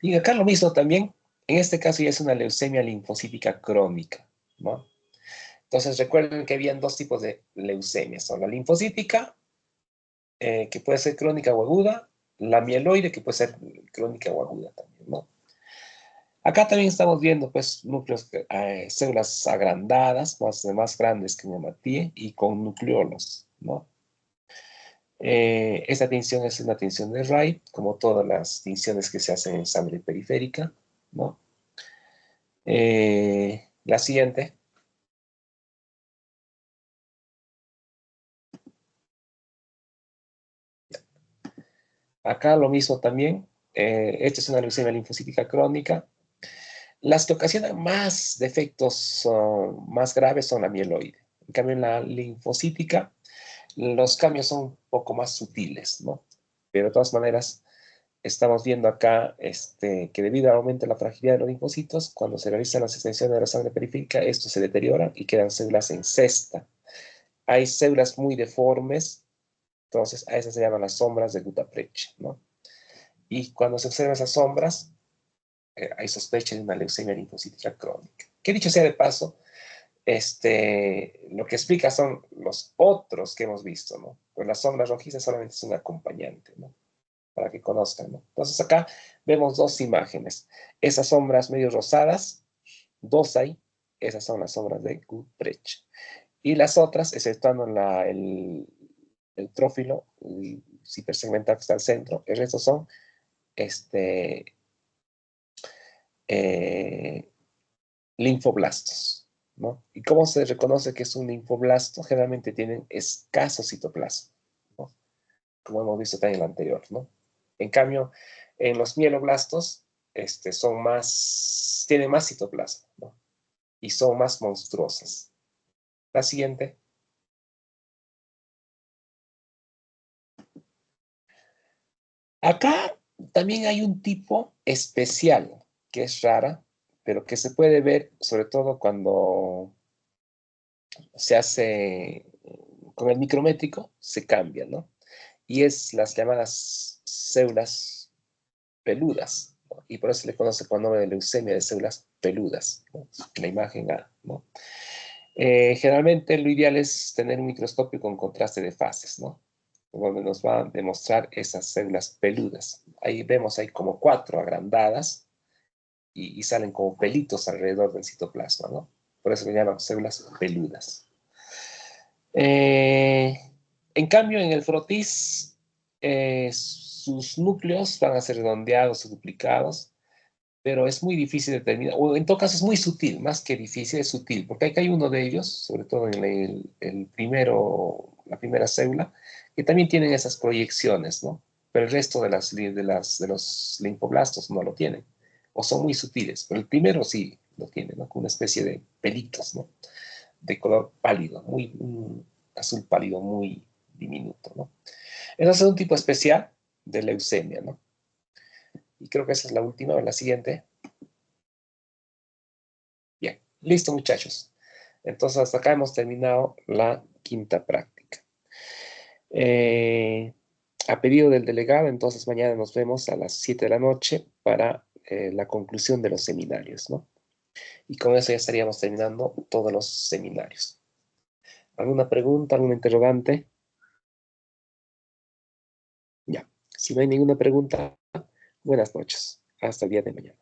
Y acá lo mismo también. En este caso ya es una leucemia linfocítica crónica, ¿no? Entonces recuerden que habían dos tipos de leucemias. Son la linfocítica, que puede ser crónica o aguda, la mieloide, que puede ser crónica o aguda también, ¿no? Acá también estamos viendo, pues, núcleos, células agrandadas, más grandes que una hematía, y con nucleolos, ¿no? Esta tinción es una tinción de Ray, como todas las tinciones que se hacen en sangre periférica, ¿no? La siguiente. Acá lo mismo también. Esta es una leucemia linfocítica crónica. Las que ocasionan más defectos más graves son la mieloide. En cambio, en la linfocítica, los cambios son un poco más sutiles, ¿no? Pero de todas maneras, estamos viendo acá que debido al aumento de la fragilidad de los linfocitos, cuando se realizan las extensiones de la sangre periférica, estos se deterioran y quedan células en cesta. Hay células muy deformes, entonces a esas se llaman las sombras de Guttaprecht, ¿no? Y cuando se observan esas sombras, hay sospecha de una leucemia linfocítica crónica. Que dicho sea de paso, lo que explica son los otros que hemos visto, ¿no? Pues las sombras rojizas solamente es un acompañante, ¿no? Para que conozcan, ¿no? Entonces acá vemos dos imágenes. Esas sombras medio rosadas, dos hay, esas son las sombras de Guttprecht. Y las otras, exceptuando el trófilo, el hipersegmental que está al centro, el resto son eh, linfoblastos, ¿no? ¿Y cómo se reconoce que es un linfoblasto? Generalmente tienen escaso citoplasma, ¿no? Como hemos visto también en el anterior, ¿no? En cambio, en los mieloblastos, tienen más citoplasma, ¿no? Y son más monstruosas. La siguiente. Acá también hay un tipo especial que es rara, pero que se puede ver sobre todo cuando se hace con el micrométrico, se cambia, ¿no? Y es las llamadas células peludas, ¿no? Y por eso se le conoce con el nombre de leucemia de células peludas, ¿no? La imagen A, ¿no? Generalmente lo ideal es tener un microscopio con contraste de fases, ¿no? Donde nos va a demostrar esas células peludas. Ahí vemos, hay como 4 agrandadas y salen como pelitos alrededor del citoplasma, ¿no? Por eso le llaman células peludas. En cambio, en el frotis, sus núcleos van a ser redondeados o duplicados, pero es muy difícil determinar, o en todo caso es muy sutil, más que difícil, es sutil, porque acá hay uno de ellos, sobre todo en la primera célula, que también tienen esas proyecciones, ¿no? Pero el resto de los linfoblastos no lo tienen, o son muy sutiles, pero el primero sí lo tiene, ¿no? Con una especie de pelitos, ¿no? De color pálido, un azul pálido muy diminuto, ¿no? Entonces es un tipo especial de leucemia, ¿no? Y creo que esa es la última, la siguiente. Bien, listo muchachos. Entonces hasta acá hemos terminado la quinta práctica. Eh, a pedido del delegado, entonces mañana nos vemos a las 7 de la noche para la conclusión de los seminarios, ¿no? Y con eso ya estaríamos terminando todos los seminarios. ¿Alguna pregunta, alguna interrogante? Ya, si no hay ninguna pregunta, buenas noches. Hasta el día de mañana.